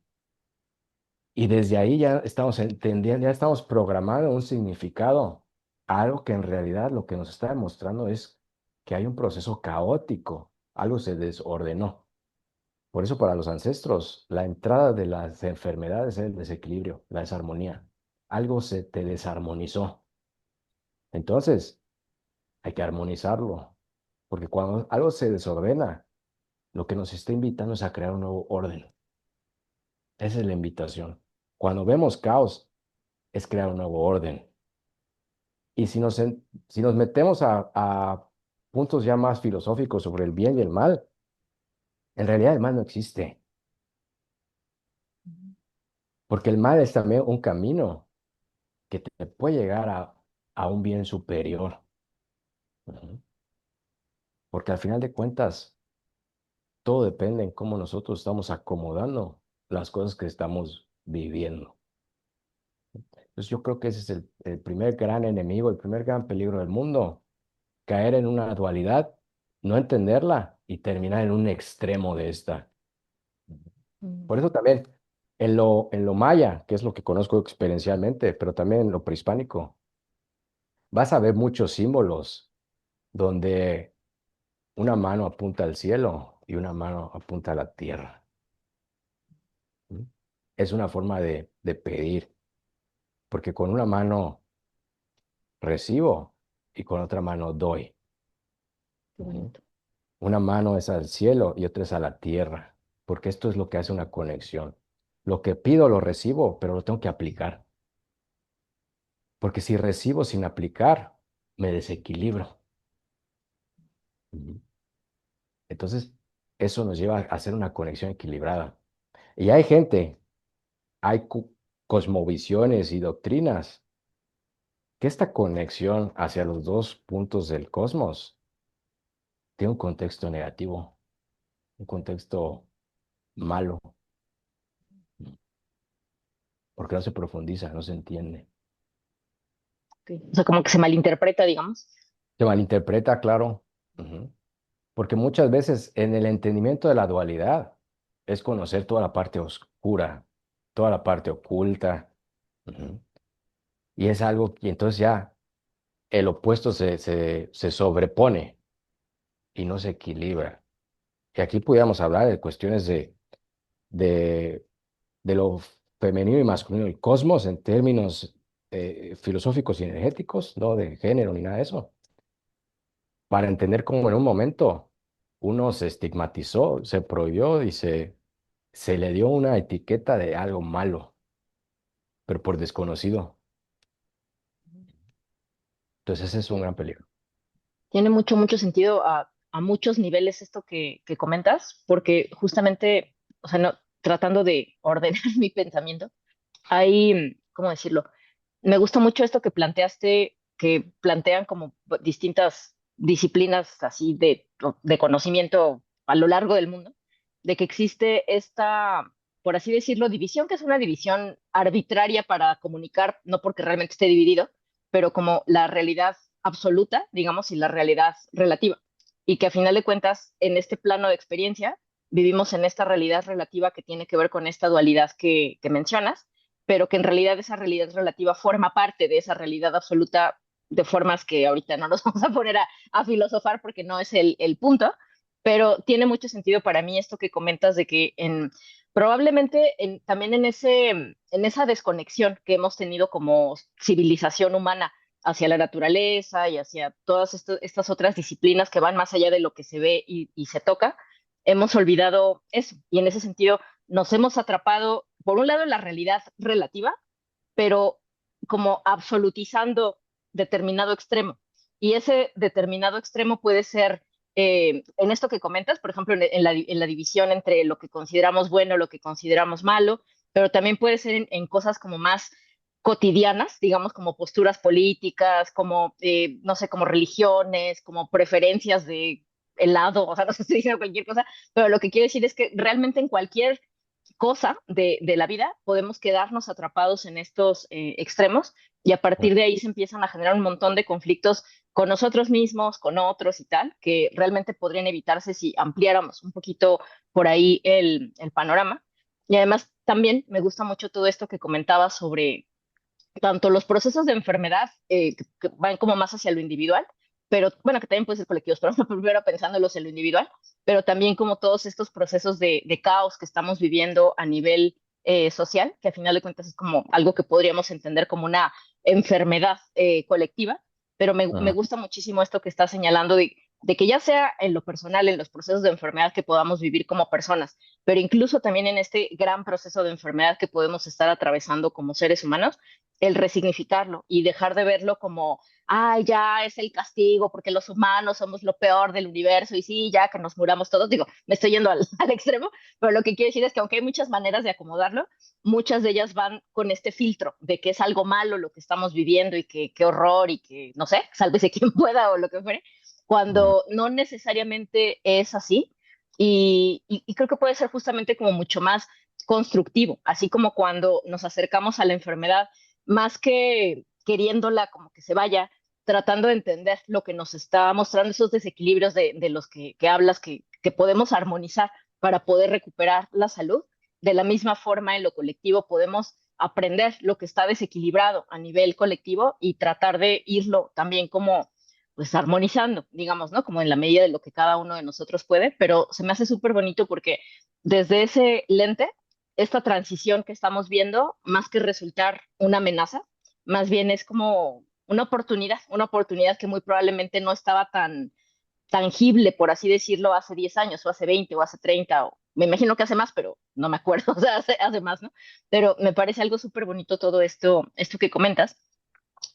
Y desde ahí ya estamos entendiendo, ya estamos programando un significado, algo que en realidad lo que nos está demostrando es que hay un proceso caótico, algo se desordenó. Por eso para los ancestros, la entrada de las enfermedades es el desequilibrio, la desarmonía. Algo se te desarmonizó. Entonces, hay que armonizarlo, porque cuando algo se desordena, lo que nos está invitando es a crear un nuevo orden. Esa es la invitación. Cuando vemos caos, es crear un nuevo orden. Y si nos metemos a puntos ya más filosóficos sobre el bien y el mal, en realidad el mal no existe, porque el mal es también un camino que te puede llegar a un bien superior. Ujú. Porque al final de cuentas, todo depende en cómo nosotros estamos acomodando las cosas que estamos viviendo. Entonces yo creo que ese es el primer gran enemigo, el primer gran peligro del mundo, caer en una dualidad, no entenderla y terminar en un extremo de esta. ujú, Por eso también en lo maya, que es lo que conozco experiencialmente, pero también en lo prehispánico, vas a ver muchos símbolos donde una mano apunta al cielo y una mano apunta a la tierra. ¿Mm? Es una forma de pedir, porque con una mano recibo y con otra mano doy. qué Ujú. bonito. Una mano es al cielo y otra es a la tierra, porque esto es lo que hace una conexión. Lo que pido lo recibo, pero lo tengo que aplicar, porque si recibo sin aplicar, me desequilibro. Ujú. Entonces, eso nos lleva a hacer una conexión equilibrada. Y hay gente, hay cosmovisiones y doctrinas que esta conexión hacia los dos puntos del cosmos tiene un contexto negativo, un contexto malo, porque no se profundiza, no se entiende. Ok. O sea, como que se malinterpreta, digamos. Se malinterpreta, claro, ujú, porque muchas veces en el entendimiento de la dualidad es conocer toda la parte oscura, toda la parte oculta, ujú, y es algo que entonces ya el opuesto se sobrepone y no se equilibra. Y aquí pudiéramos hablar de cuestiones de, de lo femenino y masculino del cosmos en términos filosóficos y energéticos, no de género ni nada de eso, para entender cómo en un momento uno se estigmatizó, se prohibió y se le dio una etiqueta de algo malo, pero por desconocido. Entonces ese es un gran peligro. Tiene mucho, mucho sentido. a muchos niveles esto que comentas, porque justamente, o sea, no, tratando de ordenar mi pensamiento, hay, ¿cómo decirlo? Me gusta mucho esto que planteaste, que plantean como distintas disciplinas así de conocimiento a lo largo del mundo, de que existe esta, por así decirlo, división, que es una división arbitraria para comunicar, no porque realmente esté dividido, pero como la realidad absoluta, digamos, y la realidad relativa. Y que a final de cuentas, en este plano de experiencia, vivimos en esta realidad relativa que tiene que ver con esta dualidad que mencionas, pero que en realidad esa realidad relativa forma parte de esa realidad absoluta de formas que ahorita no nos vamos a poner a filosofar porque no es el punto, pero tiene mucho sentido para mí esto que comentas de que probablemente también en esa desconexión que hemos tenido como civilización humana hacia la naturaleza y hacia todas estas otras disciplinas que van más allá de lo que se ve y se toca, hemos olvidado eso. Y en ese sentido nos hemos atrapado, por un lado, en la realidad relativa, pero como absolutizando determinado extremo. Y ese determinado extremo puede ser, en esto que comentas, por ejemplo, en la división entre lo que consideramos bueno, lo que consideramos malo, pero también puede ser en cosas como más cotidianas, digamos, como posturas políticas, como, no sé, como religiones, como preferencias de helado, o sea, no sé si estoy diciendo cualquier cosa, pero lo que quiero decir es que realmente en cualquier cosa de la vida, podemos quedarnos atrapados en estos extremos y a partir de ahí se empiezan a generar un montón de conflictos con nosotros mismos, con otros y tal, que realmente podrían evitarse si ampliáramos un poquito por ahí el panorama. Y además también me gusta mucho todo esto que comentabas sobre tanto los procesos de enfermedad que van como más hacia lo individual, pero bueno, que también pueden ser colectivos, pero primero pensándolos en lo individual, pero también como todos estos procesos de caos que estamos viviendo a nivel social, que a final de cuentas es como algo que podríamos entender como una enfermedad colectiva, pero me Ujú. gusta muchísimo esto que está señalando de que ya sea en lo personal, en los procesos de enfermedad que podamos vivir como personas, pero incluso también en este gran proceso de enfermedad que podemos estar atravesando como seres humanos, el resignificarlo y dejar de verlo como, ay, ya es el castigo porque los humanos somos lo peor del universo y sí, ya que nos muramos todos. Digo, me estoy yendo al extremo, pero lo que quiero decir es que aunque hay muchas maneras de acomodarlo, muchas de ellas van con este filtro de que es algo malo lo que estamos viviendo y que qué horror y que, no sé, sálvese quien pueda o lo que fuere, Ujú. cuando no necesariamente es así. Y creo que puede ser justamente como mucho más constructivo, así como cuando nos acercamos a la enfermedad más que queriéndola como que se vaya, tratando de entender lo que nos está mostrando esos desequilibrios de los que hablas, que podemos armonizar para poder recuperar la salud. De la misma forma, en lo colectivo podemos aprender lo que está desequilibrado a nivel colectivo y tratar de irlo también como pues armonizando, digamos, ¿no? Como en la medida de lo que cada uno de nosotros puede, pero se me hace súper bonito porque desde ese lente esta transición que estamos viendo, más que resultar una amenaza, más bien es como una oportunidad que muy probablemente no estaba tan tangible, por así decirlo, hace 10 años, o hace 20 o hace 30 o me imagino que hace más, pero no me acuerdo, o sea, hace más, ¿no? Pero me parece algo súper bonito todo esto que comentas.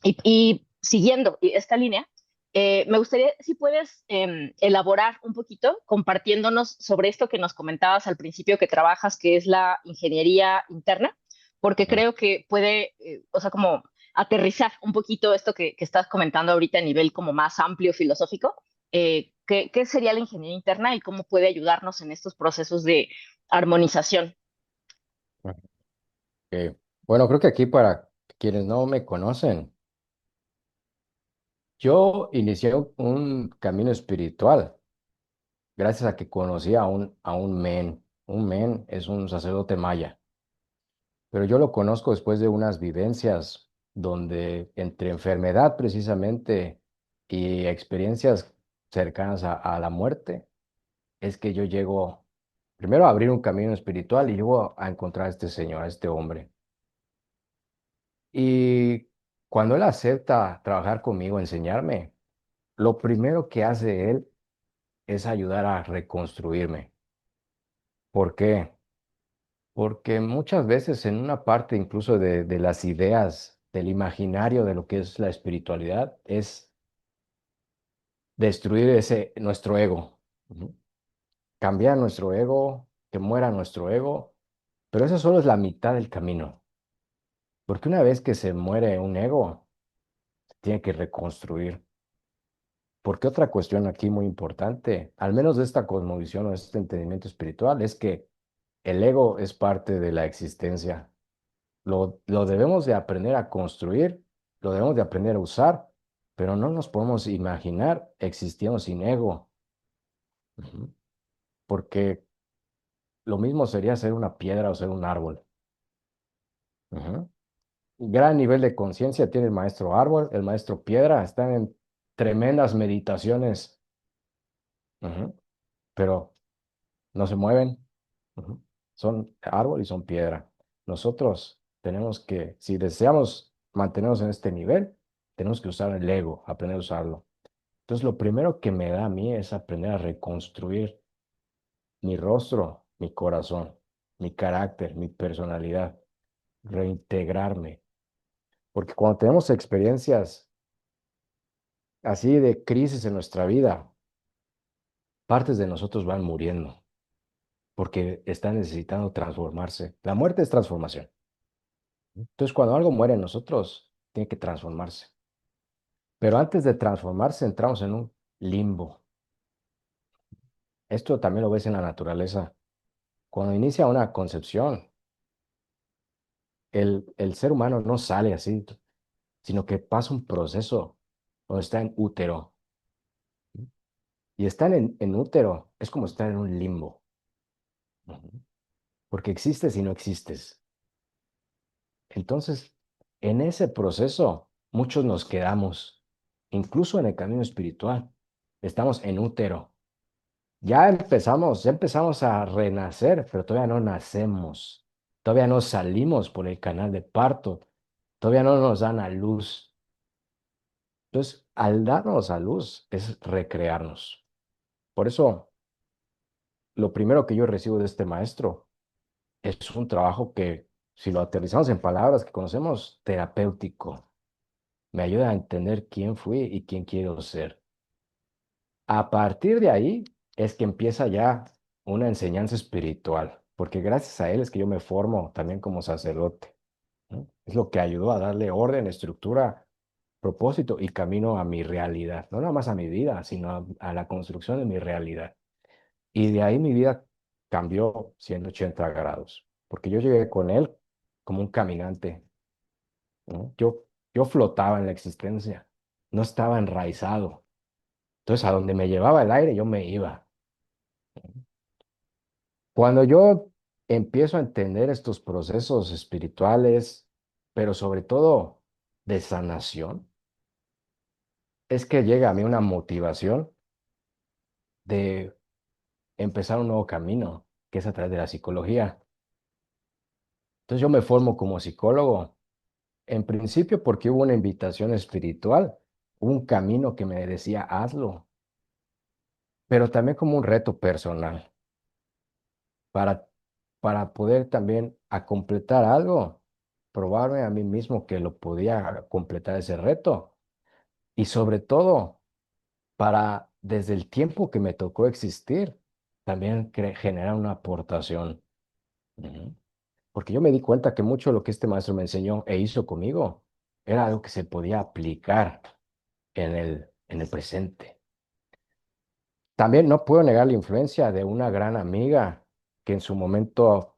Y siguiendo esta línea, me gustaría si puedes elaborar un poquito compartiéndonos sobre esto que nos comentabas al principio que trabajas, que es la ingeniería interna, porque Ujú. creo que puede, o sea, como aterrizar un poquito esto que estás comentando ahorita a nivel como más amplio filosófico. ¿Qué sería la ingeniería interna y cómo puede ayudarnos en estos procesos de armonización? Ok. Bueno, creo que aquí para quienes no me conocen, yo inicié un camino espiritual gracias a que conocí a un men. Un men es un sacerdote maya, pero yo lo conozco después de unas vivencias donde entre enfermedad precisamente y experiencias cercanas a la muerte, es que yo llego primero a abrir un camino espiritual y llego a encontrar a este señor, a este hombre. Y cuando él acepta trabajar conmigo, enseñarme, lo primero que hace él es ayudar a reconstruirme. ¿Por qué? Porque muchas veces en una parte incluso de las ideas, del imaginario de lo que es la espiritualidad, es destruir nuestro ego. Ujú. Cambiar nuestro ego, que muera nuestro ego, pero eso solo es la mitad del camino, porque una vez que se muere un ego, se tiene que reconstruir. Porque otra cuestión aquí muy importante, al menos de esta cosmovisión o de este entendimiento espiritual, es que el ego es parte de la existencia. Lo debemos de aprender a construir, lo debemos de aprender a usar, pero no nos podemos imaginar existiendo sin ego. Ujú. Porque lo mismo sería ser una piedra o ser un árbol. Ujú. Gran nivel de conciencia tiene el maestro árbol, el maestro piedra, están en tremendas meditaciones, ujú, pero no se mueven. Ujú. Son árbol y son piedra. Nosotros tenemos que, si deseamos mantenernos en este nivel, tenemos que usar el ego, aprender a usarlo. Entonces, lo primero que me da a mí es aprender a reconstruir mi rostro, mi corazón, mi carácter, mi personalidad, reintegrarme. Porque cuando tenemos experiencias así de crisis en nuestra vida, partes de nosotros van muriendo porque están necesitando transformarse. La muerte es transformación. Entonces, cuando algo muere en nosotros, tiene que transformarse. Pero antes de transformarse, entramos en un limbo. Esto también lo ves en la naturaleza. Cuando inicia una concepción, el ser humano no sale así, sino que pasa un proceso donde está en útero. Y estar en útero es como estar en un limbo. Ujú. Porque existes y no existes. Entonces, en ese proceso, muchos nos quedamos, incluso en el camino espiritual. Estamos en útero. Ya empezamos a renacer, pero todavía no nacemos. Todavía no salimos por el canal de parto. Todavía no nos dan a luz. Entonces, al darnos a luz es recrearnos. Por eso, lo primero que yo recibo de este maestro es un trabajo que, si lo aterrizamos en palabras que conocemos, terapéutico. Me ayuda a entender quién fui y quién quiero ser. A partir de ahí es que empieza ya una enseñanza espiritual, porque gracias a él es que yo me formo también como sacerdote, ¿no? Es lo que ayudó a darle orden, estructura, propósito y camino a mi realidad, no nada más a mi vida, sino a la construcción de mi realidad. Y de ahí mi vida cambió 180 grados, porque yo llegué con él como un caminante, ¿no? Yo flotaba en la existencia, no estaba enraizado. Entonces, a donde me llevaba el aire, yo me iba. Cuando yo empiezo a entender estos procesos espirituales, pero sobre todo de sanación, es que llega a mí una motivación de empezar un nuevo camino, que es a través de la psicología. Entonces, yo me formo como psicólogo, en principio porque hubo una invitación espiritual, un camino que me decía, hazlo, pero también como un reto personal para, para poder también a completar algo, probarme a mí mismo que lo podía completar ese reto y sobre todo para desde el tiempo que me tocó existir, también generar una aportación. Ujú. Porque yo me di cuenta que mucho de lo que este maestro me enseñó e hizo conmigo era algo que se podía aplicar en el presente. También no puedo negar la influencia de una gran amiga que en su momento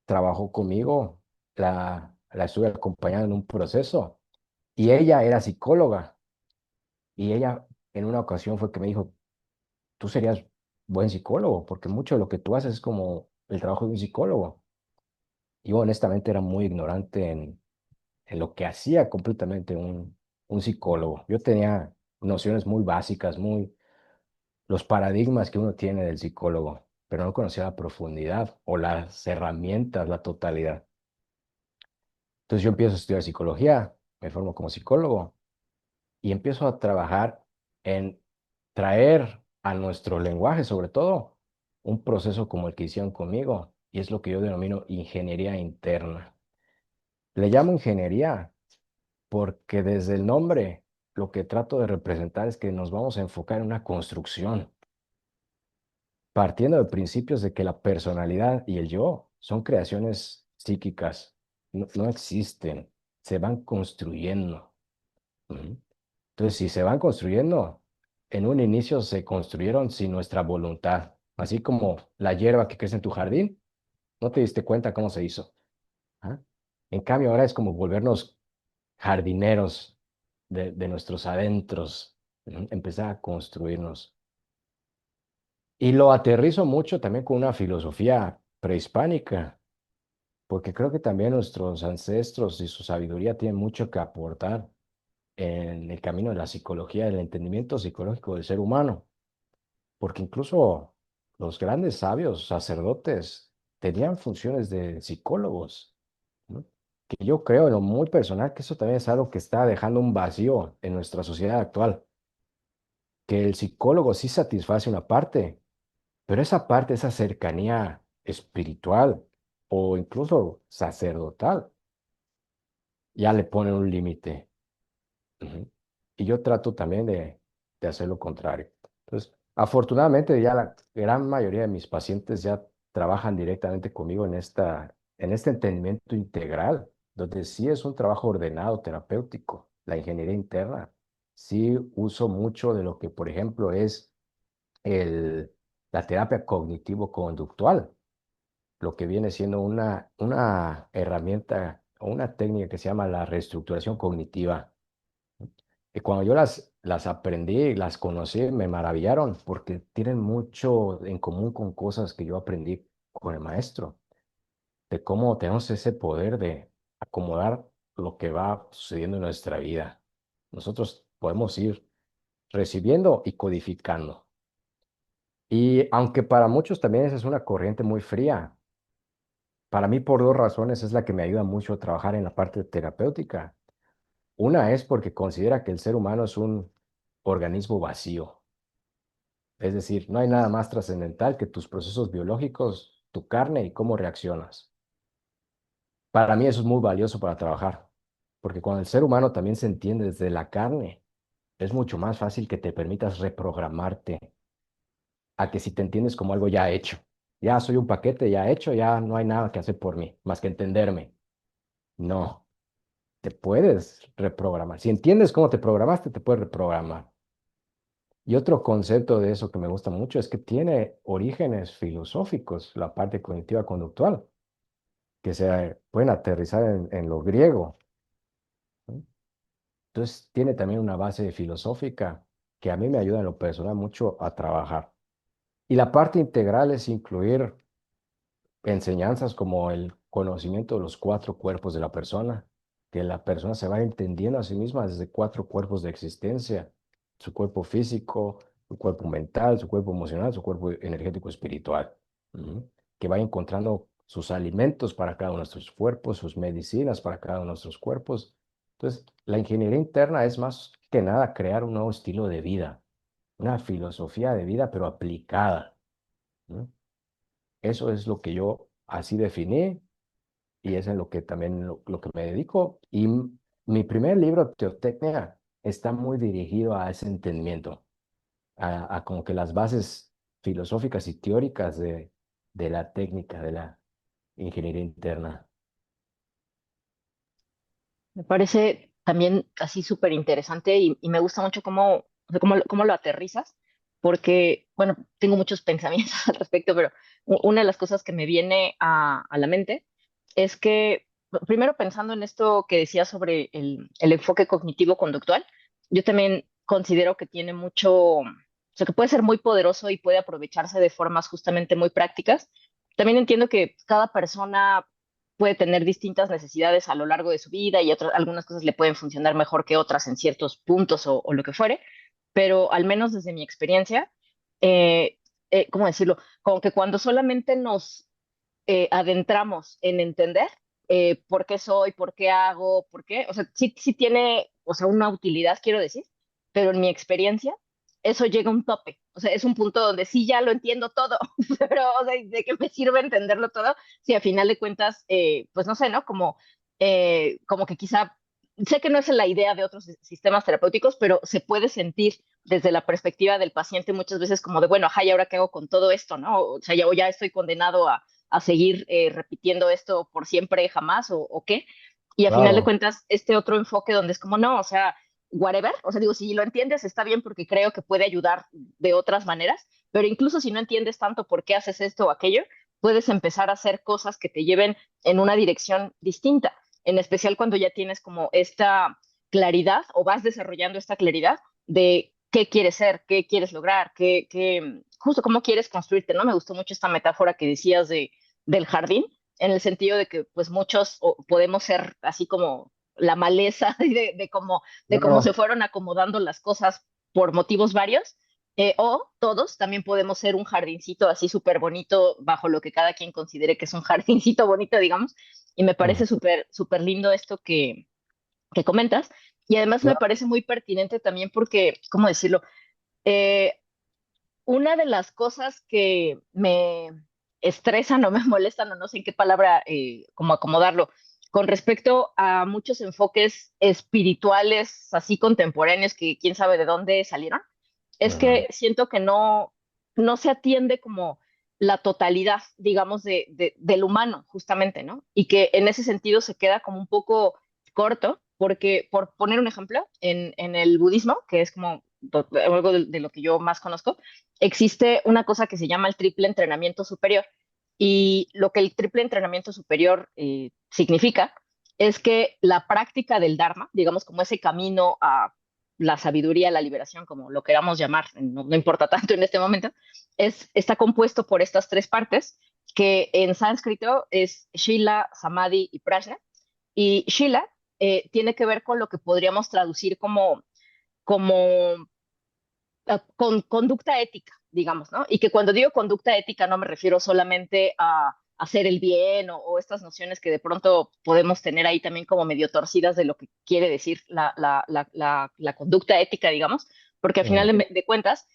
trabajó conmigo, la estuve acompañando en un proceso y ella era psicóloga y ella en una ocasión fue que me dijo, tú serías buen psicólogo porque mucho de lo que tú haces es como el trabajo de un psicólogo. Yo honestamente era muy ignorante en lo que hacía completamente un psicólogo. Yo tenía nociones muy básicas, los paradigmas que uno tiene del psicólogo, pero no conocía la profundidad o las herramientas, la totalidad. Entonces yo empiezo a estudiar psicología, me formo como psicólogo y empiezo a trabajar en traer a nuestro lenguaje, sobre todo, un proceso como el que hicieron conmigo, y es lo que yo denomino ingeniería interna. Le llamo ingeniería porque desde el nombre lo que trato de representar es que nos vamos a enfocar en una construcción, partiendo de principios de que la personalidad y el yo son creaciones psíquicas, no existen, se van construyendo. Ujú. Entonces, si se van construyendo, en un inicio se construyeron sin nuestra voluntad, así como la hierba que crece en tu jardín, no te diste cuenta cómo se hizo. ¿Ah? En cambio, ahora es como volvernos jardineros de nuestros adentros, ¿no? Empezar a construirnos. Y lo aterrizo mucho también con una filosofía prehispánica, porque creo que también nuestros ancestros y su sabiduría tienen mucho que aportar en el camino de la psicología, del entendimiento psicológico del ser humano, porque incluso los grandes sabios, sacerdotes, tenían funciones de psicólogos, ¿no? Que yo creo en lo muy personal que eso también es algo que está dejando un vacío en nuestra sociedad actual, que el psicólogo sí satisface una parte, pero esa parte, esa cercanía espiritual o incluso sacerdotal, ya le pone un límite. Ujú. Y yo trato también de hacer lo contrario. Entonces, afortunadamente ya la gran mayoría de mis pacientes ya trabajan directamente conmigo en este entendimiento integral, donde sí es un trabajo ordenado, terapéutico, la ingeniería interna. Sí uso mucho de lo que, por ejemplo, es el, la terapia cognitivo-conductual, lo que viene siendo una herramienta o una técnica que se llama la reestructuración cognitiva. Y cuando yo las aprendí, las conocí, me maravillaron porque tienen mucho en común con cosas que yo aprendí con el maestro, de cómo tenemos ese poder de acomodar lo que va sucediendo en nuestra vida. Nosotros podemos ir recibiendo y codificando. Y aunque para muchos también esa es una corriente muy fría, para mí por dos razones es la que me ayuda mucho a trabajar en la parte terapéutica. Una es porque considera que el ser humano es un organismo vacío. Es decir, no hay nada más trascendental que tus procesos biológicos, tu carne y cómo reaccionas. Para mí eso es muy valioso para trabajar, porque cuando el ser humano también se entiende desde la carne, es mucho más fácil que te permitas reprogramarte a que si te entiendes como algo ya hecho. Ya soy un paquete ya hecho, ya no hay nada que hacer por mí, más que entenderme. No, te puedes reprogramar. Si entiendes cómo te programaste, te puedes reprogramar. Y otro concepto de eso que me gusta mucho es que tiene orígenes filosóficos, la parte cognitiva conductual, que se pueden aterrizar en lo griego, ¿no? Entonces tiene también una base filosófica que a mí me ayuda en lo personal mucho a trabajar. Y la parte integral es incluir enseñanzas como el conocimiento de los cuatro cuerpos de la persona, que la persona se va entendiendo a sí misma desde cuatro cuerpos de existencia: su cuerpo físico, su cuerpo mental, su cuerpo emocional, su cuerpo energético espiritual. Ujú. Que vaya encontrando sus alimentos para cada uno de nuestros cuerpos, sus medicinas para cada uno de nuestros cuerpos. Entonces, la ingeniería interna es más que nada crear un nuevo estilo de vida, una filosofía de vida, pero aplicada, ¿no? Eso es lo que yo así definí y es en lo que también lo que me dedico. Y mi primer libro, Teotecnia, está muy dirigido a ese entendimiento, a como que las bases filosóficas y teóricas de la técnica de la ingeniería interna. Me parece también así súper interesante y me gusta mucho cómo, o sea, cómo lo aterrizas, porque, bueno, tengo muchos pensamientos al respecto, pero una de las cosas que me viene a la mente es que, primero pensando en esto que decía sobre el enfoque cognitivo-conductual, yo también considero que tiene mucho, o sea, que puede ser muy poderoso y puede aprovecharse de formas justamente muy prácticas. También entiendo que cada persona puede tener distintas necesidades a lo largo de su vida y algunas cosas le pueden funcionar mejor que otras en ciertos puntos o lo que fuere, pero al menos desde mi experiencia, ¿cómo decirlo? Como que cuando solamente nos adentramos en entender por qué soy, por qué hago, por qué, o sea, sí tiene, o sea, una utilidad, quiero decir, pero en mi experiencia, eso llega a un tope, o sea, es un punto donde sí ya lo entiendo todo, pero, o sea, ¿de qué me sirve entenderlo todo si a final de cuentas, pues no sé, ¿no? Como que quizá sé que no es la idea de otros sistemas terapéuticos, pero se puede sentir desde la perspectiva del paciente muchas veces como de, bueno, ajá, ¿y ahora qué hago con todo esto, no? O sea, ya estoy condenado a seguir repitiendo esto por siempre, jamás, o qué. Y a final de Claro, cuentas, este otro enfoque donde es como, no, o sea, whatever, o sea, digo, si lo entiendes está bien porque creo que puede ayudar de otras maneras, pero incluso si no entiendes tanto por qué haces esto o aquello, puedes empezar a hacer cosas que te lleven en una dirección distinta, en especial cuando ya tienes como esta claridad o vas desarrollando esta claridad de qué quieres ser, qué quieres lograr, justo cómo quieres construirte, ¿no? Me gustó mucho esta metáfora que decías del jardín, en el sentido de que pues muchos podemos ser así como la maleza de cómo se claro. fueron acomodando las cosas por motivos varios, o todos también podemos ser un jardincito así súper bonito bajo lo que cada quien considere que es un jardincito bonito, digamos, y me Mm, parece súper lindo esto que comentas, y además me claro. parece muy pertinente también porque, ¿cómo decirlo? Eh, una de las cosas que me estresan o me molestan, o no sé en qué palabra, como acomodarlo, con respecto a muchos enfoques espirituales, así contemporáneos, que quién sabe de dónde salieron, es Ujú. que siento que no se atiende como la totalidad, digamos, del humano, justamente, ¿no? Y que en ese sentido se queda como un poco corto, porque, por poner un ejemplo, en el budismo, que es como algo de lo que yo más conozco, existe una cosa que se llama el triple entrenamiento superior. Y lo que el triple entrenamiento superior significa es que la práctica del Dharma, digamos como ese camino a la sabiduría, la liberación, como lo queramos llamar, no importa tanto en este momento, está compuesto por estas tres partes, que en sánscrito es Shila, Samadhi y Prajna. Y Shila tiene que ver con lo que podríamos traducir como con conducta ética, digamos, ¿no? Y que cuando digo conducta ética no me refiero solamente a hacer el bien o estas nociones que de pronto podemos tener ahí también como medio torcidas de lo que quiere decir la conducta ética, digamos, porque al final Mm, de cuentas,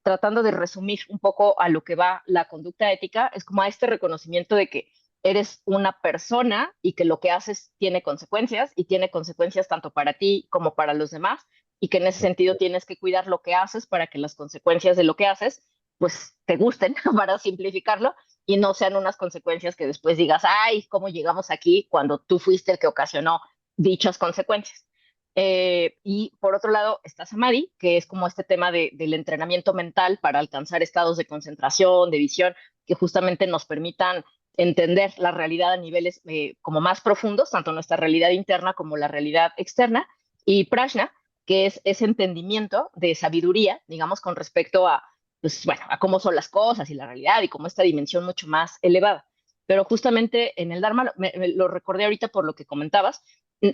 tratando de resumir un poco a lo que va la conducta ética, es como a este reconocimiento de que eres una persona y que lo que haces tiene consecuencias y tiene consecuencias tanto para ti como para los demás y que en ese sentido tienes que cuidar lo que haces para que las consecuencias de lo que haces pues te gusten, para simplificarlo, y no sean unas consecuencias que después digas, ay, ¿cómo llegamos aquí cuando tú fuiste el que ocasionó dichas consecuencias? Y por otro lado está Samadhi, que es como este tema del entrenamiento mental para alcanzar estados de concentración, de visión, que justamente nos permitan entender la realidad a niveles como más profundos, tanto nuestra realidad interna como la realidad externa. Y Prajna, que es ese entendimiento de sabiduría, digamos, con respecto a, pues, bueno, a cómo son las cosas y la realidad y como esta dimensión mucho más elevada. Pero justamente en el Dharma, me lo recordé ahorita por lo que comentabas,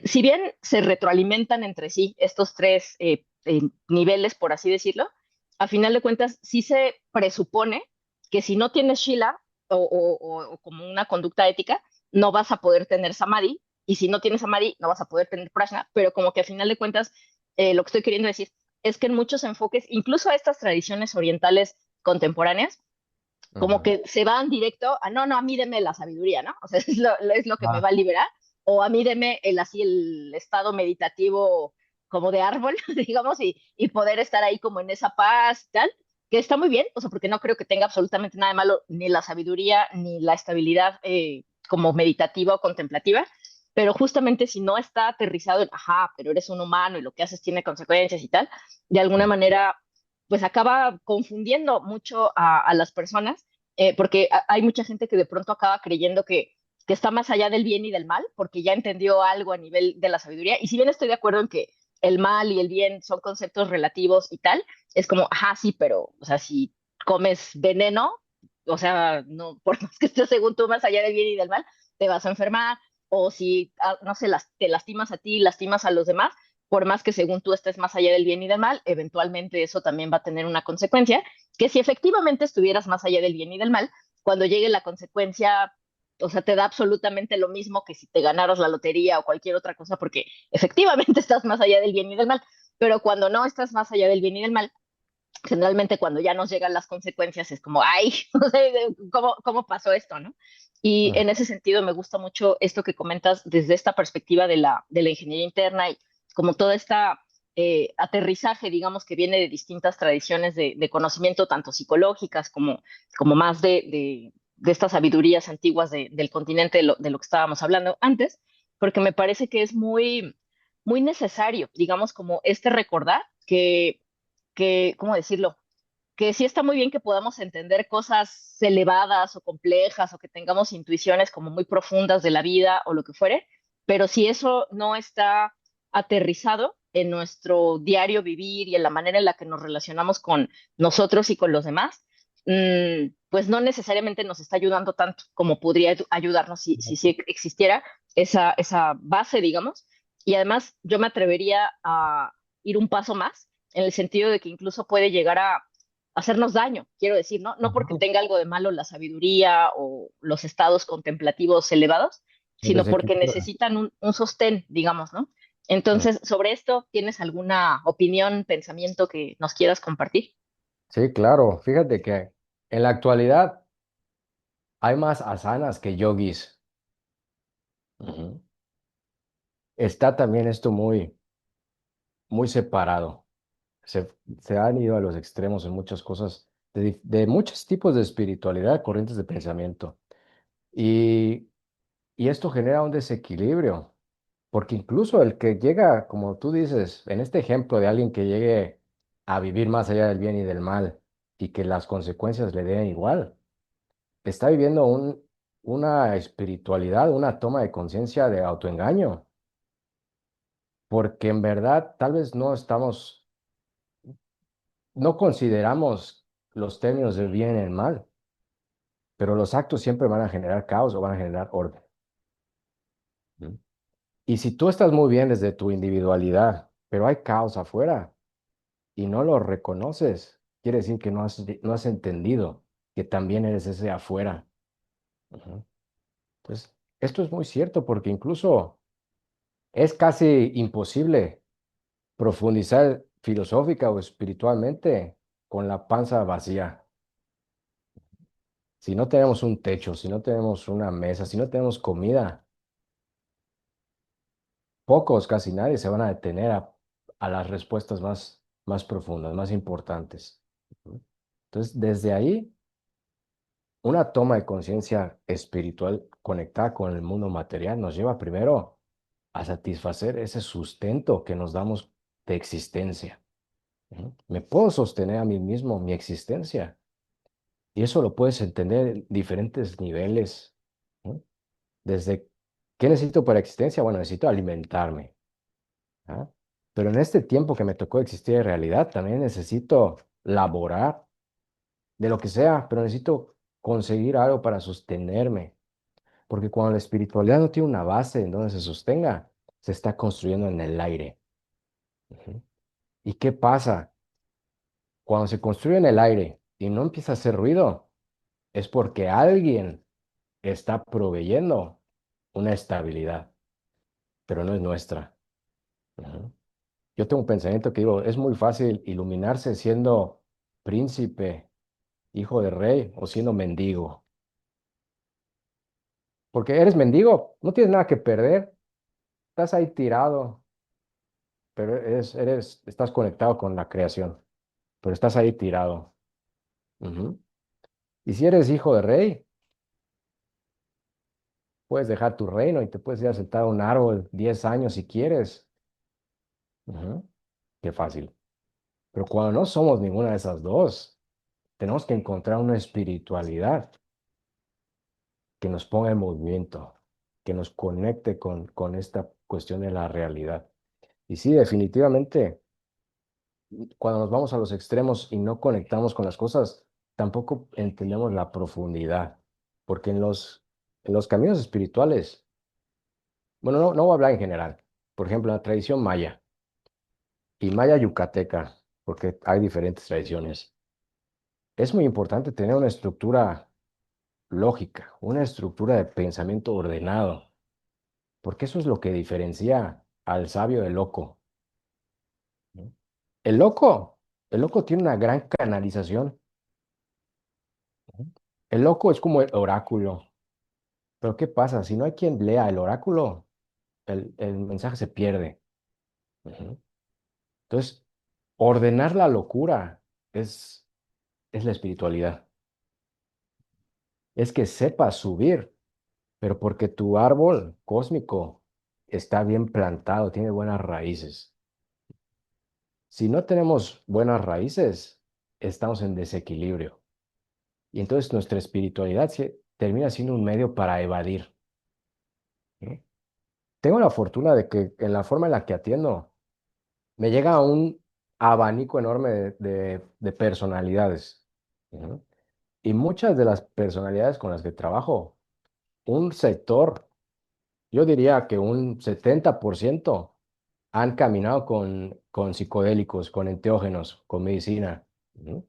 si bien se retroalimentan entre sí estos tres niveles, por así decirlo, a final de cuentas sí se presupone que si no tienes Shila o como una conducta ética, no vas a poder tener Samadhi, y si no tienes Samadhi, no vas a poder tener Prajna, pero como que a final de cuentas lo que estoy queriendo decir es que en muchos enfoques, incluso a estas tradiciones orientales contemporáneas, como ujú. que se van directo a, no, no, a mí deme la sabiduría, ¿no? O sea, es lo que me va Ah, a liberar, o a mí deme así el estado meditativo como de árbol, digamos, y poder estar ahí como en esa paz y tal, que está muy bien, o sea, porque no creo que tenga absolutamente nada de malo ni la sabiduría ni la estabilidad como meditativa o contemplativa, pero justamente si no está aterrizado en, ajá, pero eres un humano y lo que haces tiene consecuencias y tal, de alguna mm, manera, pues acaba confundiendo mucho a las personas, porque hay mucha gente que de pronto acaba creyendo que está más allá del bien y del mal, porque ya entendió algo a nivel de la sabiduría, y si bien estoy de acuerdo en que el mal y el bien son conceptos relativos y tal, es como, ajá, sí, pero, o sea, si comes veneno, o sea, no, por más que estés según tú más allá del bien y del mal, te vas a enfermar, o si, no sé, te lastimas a ti, lastimas a los demás, por más que según tú estés más allá del bien y del mal, eventualmente eso también va a tener una consecuencia, que si efectivamente estuvieras más allá del bien y del mal, cuando llegue la consecuencia, o sea, te da absolutamente lo mismo que si te ganaras la lotería o cualquier otra cosa, porque efectivamente estás más allá del bien y del mal, pero cuando no estás más allá del bien y del mal, generalmente cuando ya nos llegan las consecuencias es como, ay, no sé, ¿cómo pasó esto, no? Y Mm. en ese sentido me gusta mucho esto que comentas desde esta perspectiva de la ingeniería interna y como toda esta aterrizaje, digamos, que viene de distintas tradiciones de conocimiento, tanto psicológicas como más de estas sabidurías antiguas del continente, de lo que estábamos hablando antes, porque me parece que es muy necesario, digamos, como este recordar ¿cómo decirlo? Que sí está muy bien que podamos entender cosas elevadas o complejas o que tengamos intuiciones como muy profundas de la vida o lo que fuere, pero si eso no está aterrizado en nuestro diario vivir y en la manera en la que nos relacionamos con nosotros y con los demás, pues no necesariamente nos está ayudando tanto como podría ayudarnos si sí existiera esa base, digamos. Y además yo me atrevería a ir un paso más en el sentido de que incluso puede llegar a hacernos daño, quiero decir, ¿no? No porque Ujú. tenga algo de malo la sabiduría o los estados contemplativos elevados, El sino porque desequilibrio. necesitan un sostén, digamos, ¿no? Mm. Entonces, sobre esto, ¿tienes alguna opinión, pensamiento que nos quieras compartir? Sí, claro. Fíjate que en la actualidad hay más asanas que yogis. Ujú. Está también esto muy separado. Se, se han ido a los extremos en muchas cosas, de muchos tipos de espiritualidad, corrientes de pensamiento. Y, y esto genera un desequilibrio, porque incluso el que llega, como tú dices, en este ejemplo de alguien que llegue a vivir más allá del bien y del mal y que las consecuencias le den igual, está viviendo una espiritualidad, una toma de conciencia de autoengaño, porque en verdad tal vez no consideramos los términos del bien y el mal, pero los actos siempre van a generar caos o van a generar orden. ¿Mm? Y si tú estás muy bien desde tu individualidad, pero hay caos afuera y no lo reconoces, quiere decir que no has entendido que también eres ese afuera. Ujú. Entonces, esto es muy cierto porque incluso es casi imposible profundizar filosófica o espiritualmente con la panza vacía. Si no tenemos un techo, si no tenemos una mesa, si no tenemos comida, pocos, casi nadie se van a detener a las respuestas más profundas, más importantes. Ujú. Entonces, desde ahí, una toma de conciencia espiritual conectada con el mundo material nos lleva primero a satisfacer ese sustento que nos damos de existencia. Ujú. Me puedo sostener a mí mismo, mi existencia, y eso lo puedes entender en diferentes niveles. ¿No? Desde, ¿qué necesito para existencia? Bueno, necesito alimentarme. ¿Ah? Pero en este tiempo que me tocó existir en realidad, también necesito laborar de lo que sea, pero necesito conseguir algo para sostenerme. Porque cuando la espiritualidad no tiene una base en donde se sostenga, se está construyendo en el aire. Ujú. ¿Y qué pasa? Cuando se construye en el aire y no empieza a hacer ruido, es porque alguien está proveyendo una estabilidad, pero no es nuestra. Ujú. Yo tengo un pensamiento que digo, es muy fácil iluminarse siendo príncipe, hijo de rey o siendo mendigo. Porque eres mendigo, no tienes nada que perder, estás ahí tirado, pero estás conectado con la creación, pero estás ahí tirado. Ujú. Y si eres hijo de rey, puedes dejar tu reino y te puedes ir a sentar a un árbol 10 años si quieres. Ujú. Qué fácil. Pero cuando no somos ninguna de esas dos, tenemos que encontrar una espiritualidad que nos ponga en movimiento, que nos conecte con esta cuestión de la realidad. Y sí, definitivamente, cuando nos vamos a los extremos y no conectamos con las cosas, tampoco entendemos la profundidad, porque en los caminos espirituales, bueno, no voy a hablar en general, por ejemplo, en la tradición maya y maya yucateca, porque hay diferentes tradiciones, es muy importante tener una estructura lógica, una estructura de pensamiento ordenado, porque eso es lo que diferencia al sabio del loco. ¿No? El loco El loco tiene una gran canalización. Ujú. El loco es como el oráculo. Pero ¿qué pasa? Si no hay quien lea el oráculo, el mensaje se pierde. Ujú. Entonces, ordenar la locura es, es la espiritualidad. Es que sepas subir, pero porque tu árbol cósmico está bien plantado, tiene buenas raíces. Si no tenemos buenas raíces, estamos en desequilibrio. Y entonces nuestra espiritualidad termina siendo un medio para evadir. ¿Eh? Tengo la fortuna de que en la forma en la que atiendo, me llega un abanico enorme de personalidades. ¿No? Y muchas de las personalidades con las que trabajo, un sector, yo diría que un 70% han caminado con psicodélicos, con enteógenos, con medicina. ¿No?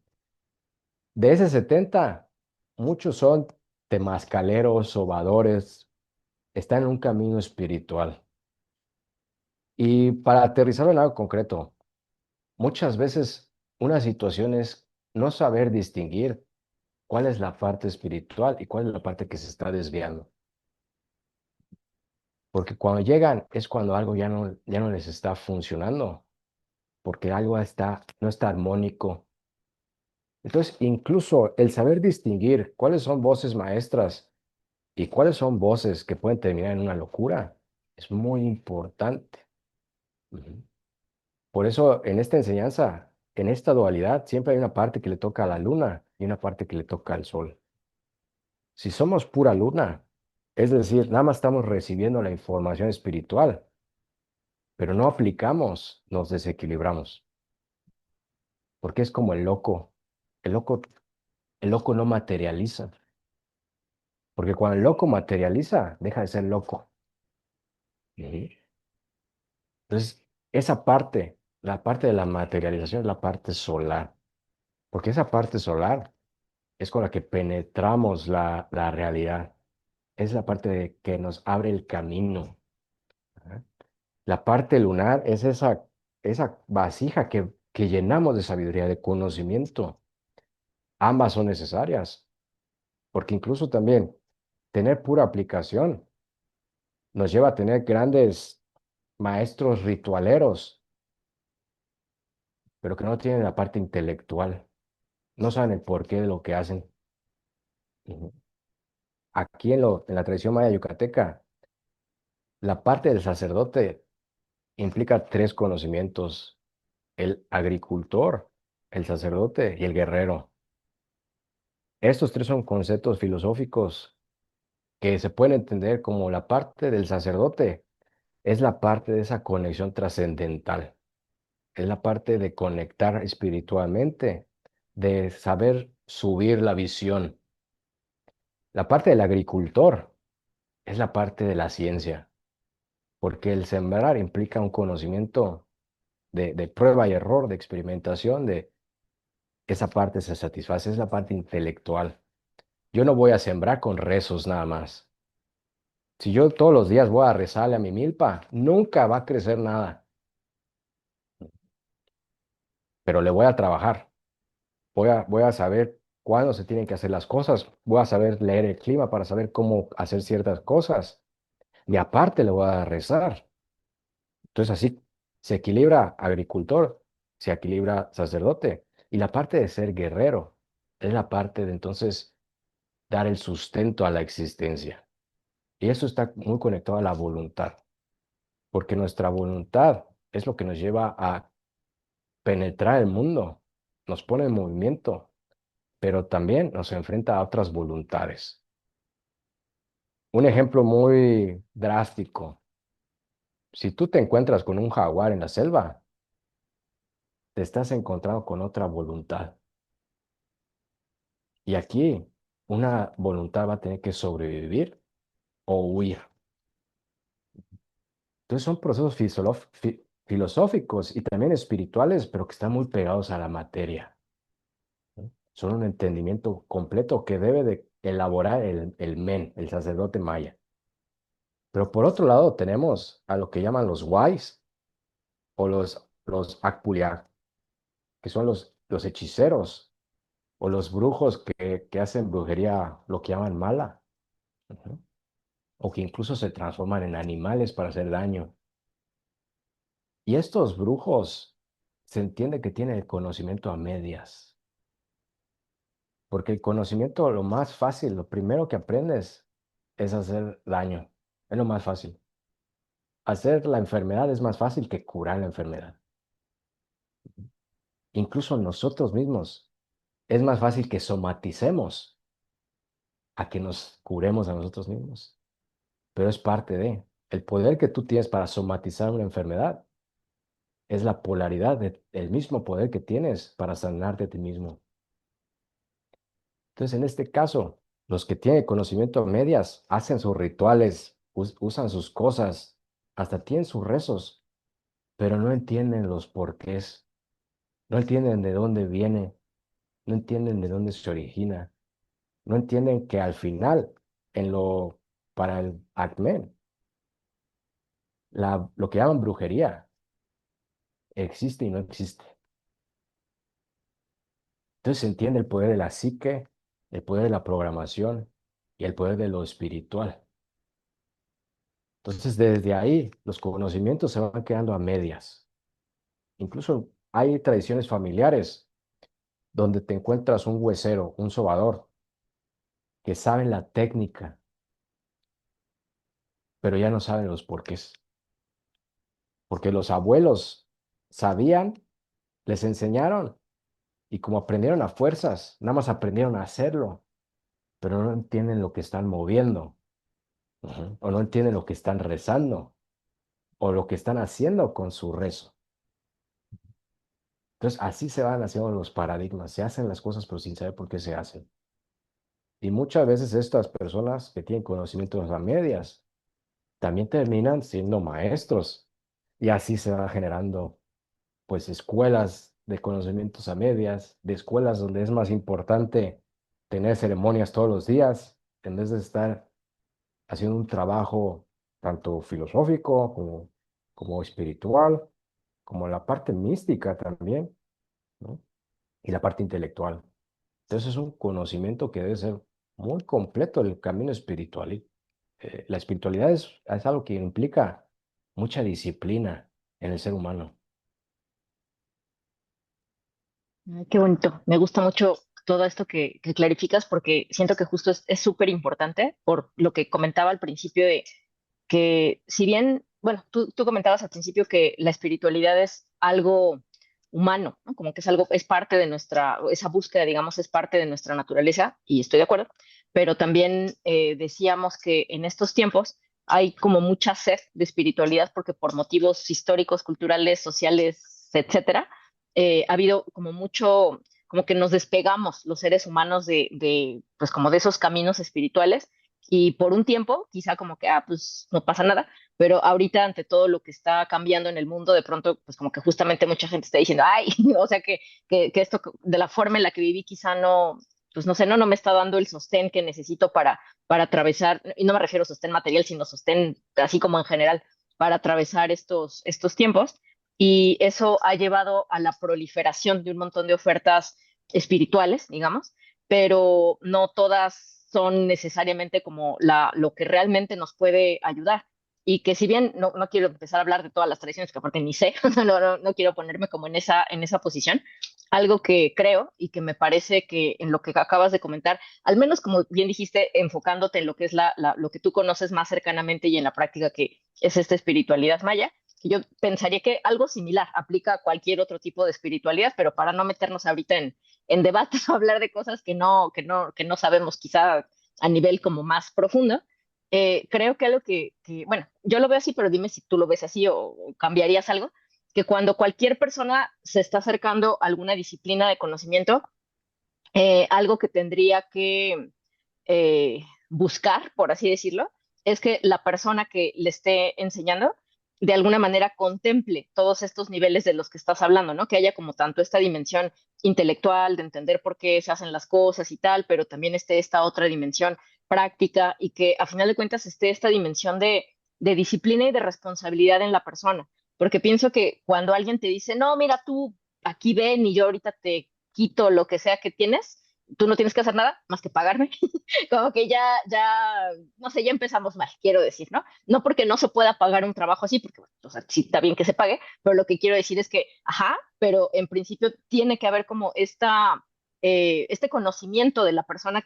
De ese 70, muchos son temazcaleros, sobadores, están en un camino espiritual. Y para aterrizarlo en algo concreto, muchas veces una situación es no saber distinguir cuál es la parte espiritual y cuál es la parte que se está desviando. Porque cuando llegan es cuando algo ya no les está funcionando, porque algo no está armónico. Entonces, incluso el saber distinguir cuáles son voces maestras y cuáles son voces que pueden terminar en una locura es muy importante. Ujú. Por eso, en esta enseñanza, en esta dualidad, siempre hay una parte que le toca a la luna y una parte que le toca al sol. Si somos pura luna, es decir, nada más estamos recibiendo la información espiritual, pero no aplicamos, nos desequilibramos, porque es como el loco. El loco, el loco no materializa, porque cuando el loco materializa, deja de ser loco. Ujú. Entonces, esa parte, la parte de la materialización es la parte solar, porque esa parte solar es con la que penetramos la realidad. Es la parte que nos abre el camino. Ajá. La parte lunar es esa vasija que llenamos de sabiduría, de conocimiento. Ambas son necesarias, porque incluso también tener pura aplicación nos lleva a tener grandes maestros ritualeros, pero que no tienen la parte intelectual, no saben el porqué de lo que hacen. Ujú. Aquí en la tradición maya yucateca, la parte del sacerdote implica tres conocimientos: el agricultor, el sacerdote y el guerrero. Estos tres son conceptos filosóficos que se pueden entender como la parte del sacerdote es la parte de esa conexión trascendental, es la parte de conectar espiritualmente, de saber subir la visión. La parte del agricultor es la parte de la ciencia, porque el sembrar implica un conocimiento de prueba y error, de experimentación, de esa parte se satisface, es la parte intelectual. Yo no voy a sembrar con rezos nada más. Si yo todos los días voy a rezarle a mi milpa, nunca va a crecer nada, pero le voy a trabajar. Voy a saber cuándo se tienen que hacer las cosas. Voy a saber leer el clima para saber cómo hacer ciertas cosas. Y aparte le voy a rezar. Entonces así se equilibra agricultor, se equilibra sacerdote. Y la parte de ser guerrero es la parte de entonces dar el sustento a la existencia. Y eso está muy conectado a la voluntad, porque nuestra voluntad es lo que nos lleva a penetrar el mundo, nos pone en movimiento, pero también nos enfrenta a otras voluntades. Un ejemplo muy drástico: si tú te encuentras con un jaguar en la selva, te estás encontrando con otra voluntad. Y aquí una voluntad va a tener que sobrevivir o huir. Entonces son procesos filosóficos y también espirituales, pero que están muy pegados a la materia. ¿No? Son un entendimiento completo que debe de elaborar el men, el sacerdote maya. Pero por otro lado tenemos a lo que llaman los wais o los akpuliak, que son los hechiceros o los brujos que hacen brujería, lo que llaman mala, ujú, o que incluso se transforman en animales para hacer daño. Y estos brujos se entiende que tienen el conocimiento a medias, porque el conocimiento, lo más fácil, lo primero que aprendes es hacer daño, es lo más fácil. Hacer la enfermedad es más fácil que curar la enfermedad. Incluso nosotros mismos, es más fácil que somaticemos a que nos curemos a nosotros mismos, pero es parte de el poder que tú tienes para somatizar una enfermedad, es la polaridad del mismo poder que tienes para sanarte a ti mismo. Entonces, en este caso, los que tienen conocimiento a medias hacen sus rituales, usan sus cosas, hasta tienen sus rezos, pero no entienden los porqués, no entienden de dónde viene, no entienden de dónde se origina, no entienden que al final, para el Acmen, lo que llaman brujería existe y no existe. Entonces se entiende el poder de la psique, el poder de la programación y el poder de lo espiritual. Entonces desde ahí los conocimientos se van quedando a medias. Incluso hay tradiciones familiares donde te encuentras un huesero, un sobador, que saben la técnica, pero ya no saben los porqués. Porque los abuelos sabían, les enseñaron y como aprendieron a fuerzas, nada más aprendieron a hacerlo, pero no entienden lo que están moviendo, ujú, o no entienden lo que están rezando, o lo que están haciendo con su rezo. Entonces, así se van haciendo los paradigmas, se hacen las cosas, pero sin saber por qué se hacen. Y muchas veces estas personas que tienen conocimientos a medias también terminan siendo maestros, y así se va generando, pues, escuelas de conocimientos a medias, de escuelas donde es más importante tener ceremonias todos los días, en vez de estar haciendo un trabajo tanto filosófico como espiritual, como la parte mística también, ¿no? Y la parte intelectual. Entonces es un conocimiento que debe ser muy completo el camino espiritual. La espiritualidad es algo que implica mucha disciplina en el ser humano. Ay, qué bonito. Me gusta mucho todo esto que clarificas porque siento que justo es súper importante por lo que comentaba al principio de que si bien, bueno, tú comentabas al principio que la espiritualidad es algo humano, ¿no? Como que es algo, es parte de nuestra, esa búsqueda, digamos, es parte de nuestra naturaleza y estoy de acuerdo, pero también decíamos que en estos tiempos hay como mucha sed de espiritualidad porque por motivos históricos, culturales, sociales, etcétera, ha habido como mucho, como que nos despegamos los seres humanos pues como de esos caminos espirituales y por un tiempo, quizá como que, pues no pasa nada, pero ahorita ante todo lo que está cambiando en el mundo, de pronto, pues como que justamente mucha gente está diciendo, ay, o sea que esto de la forma en la que viví quizá no, pues no sé, no me está dando el sostén que necesito para atravesar, y no me refiero a sostén material, sino sostén así como en general, para atravesar estos tiempos. Y eso ha llevado a la proliferación de un montón de ofertas espirituales, digamos, pero no todas son necesariamente como lo que realmente nos puede ayudar. Y que si bien no quiero empezar a hablar de todas las tradiciones, que aparte ni sé, no quiero ponerme como en esa posición, algo que creo y que me parece que en lo que acabas de comentar, al menos como bien dijiste, enfocándote en lo que es lo que tú conoces más cercanamente y en la práctica que es esta espiritualidad maya, que yo pensaría que algo similar aplica a cualquier otro tipo de espiritualidad, pero para no meternos ahorita en debates o hablar de cosas que no sabemos quizá a nivel como más profundo, creo que algo bueno, yo lo veo así, pero dime si tú lo ves así o cambiarías algo, que cuando cualquier persona se está acercando a alguna disciplina de conocimiento, algo que tendría que buscar, por así decirlo, es que la persona que le esté enseñando de alguna manera contemple todos estos niveles de los que estás hablando, ¿no? Que haya como tanto esta dimensión intelectual de entender por qué se hacen las cosas y tal, pero también esté esta otra dimensión práctica y que a final de cuentas esté esta dimensión de disciplina y de responsabilidad en la persona. Porque pienso que cuando alguien te dice, no, mira, tú aquí ven y yo ahorita te quito lo que sea que tienes, tú no tienes que hacer nada más que pagarme. Como que no sé, ya empezamos mal, quiero decir, ¿no? No porque no se pueda pagar un trabajo así, porque, bueno, o sea, sí está bien que se pague, pero lo que quiero decir es que, ajá, pero en principio tiene que haber como este conocimiento de la persona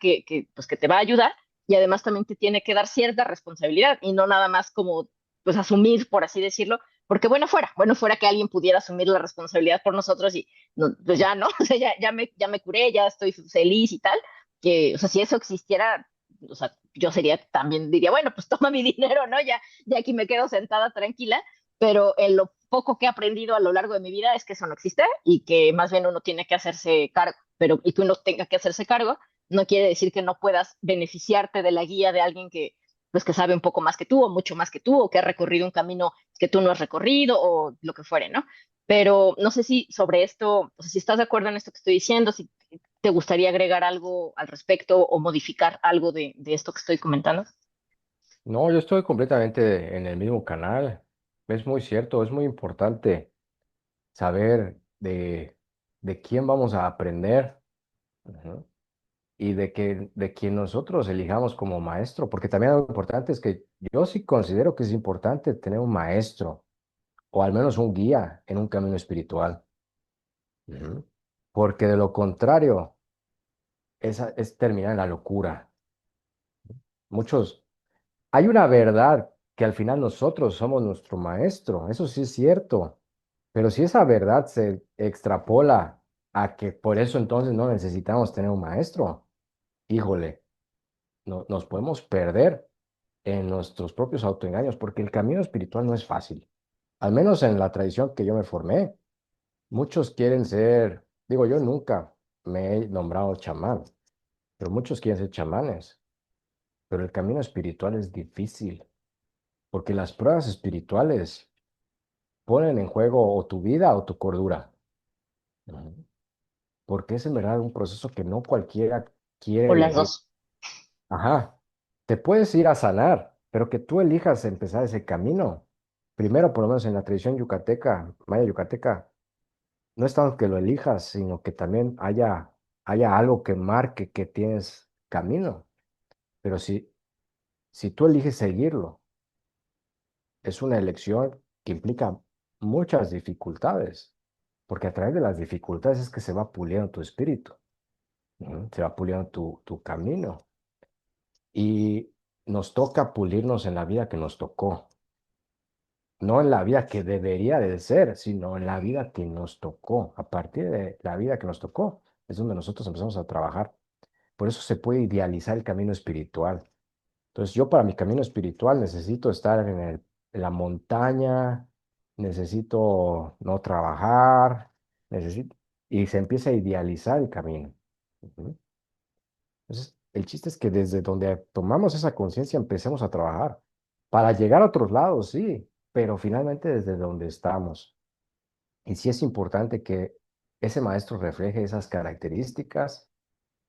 pues, que te va a ayudar y además también te tiene que dar cierta responsabilidad y no nada más como, pues, asumir, por así decirlo, porque bueno fuera que alguien pudiera asumir la responsabilidad por nosotros y no, pues ya no, o sea, ya me curé, ya estoy feliz y tal, que, o sea, si eso existiera, o sea, yo sería también diría, bueno, pues toma mi dinero, ¿no? Ya aquí me quedo sentada tranquila, pero en lo poco que he aprendido a lo largo de mi vida es que eso no existe y que más bien uno tiene que hacerse cargo, pero y que uno tenga que hacerse cargo no quiere decir que no puedas beneficiarte de la guía de alguien que pues que sabe un poco más que tú o mucho más que tú o que ha recorrido un camino que tú no has recorrido o lo que fuere, ¿no? Pero no sé si sobre esto, o sea, si estás de acuerdo en esto que estoy diciendo, si te gustaría agregar algo al respecto o modificar algo de esto que estoy comentando. No, yo estoy completamente en el mismo canal. Es muy cierto, es muy importante saber de quién vamos a aprender. Ujú. Y de quien nosotros elijamos como maestro, porque también lo importante es que yo sí considero que es importante tener un maestro o al menos un guía en un camino espiritual. Ujú. Porque de lo contrario es terminar en la locura. Muchos, hay una verdad que al final nosotros somos nuestro maestro, eso sí es cierto, pero si esa verdad se extrapola a que por eso entonces no necesitamos tener un maestro, híjole, nos podemos perder en nuestros propios autoengaños, porque el camino espiritual no es fácil. Al menos en la tradición que yo me formé, muchos quieren ser, digo, yo nunca me he nombrado chamán, pero muchos quieren ser chamanes, pero el camino espiritual es difícil, porque las pruebas espirituales ponen en juego o tu vida o tu cordura. Ujú. Porque es en verdad un proceso que no cualquiera quiere O las elegir. dos. Ajá, te puedes ir a sanar, pero que tú elijas empezar ese camino. Primero, por lo menos en la tradición yucateca, maya yucateca, no es tanto que lo elijas, sino que también haya algo que marque que tienes camino. Pero si tú eliges seguirlo, es una elección que implica muchas dificultades, porque a través de las dificultades es que se va puliendo tu espíritu, ¿no? Se va puliendo tu camino. Y nos toca pulirnos en la vida que nos tocó. No en la vida que debería de ser, sino en la vida que nos tocó. A partir de la vida que nos tocó, es donde nosotros empezamos a trabajar. Por eso se puede idealizar el camino espiritual. Entonces, yo para mi camino espiritual necesito estar en la montaña, necesito no trabajar, necesito, y se empieza a idealizar el camino. Ujú. Entonces, el chiste es que desde donde tomamos esa conciencia empecemos a trabajar para llegar a otros lados, sí, pero finalmente desde donde estamos. Y sí es importante que ese maestro refleje esas características,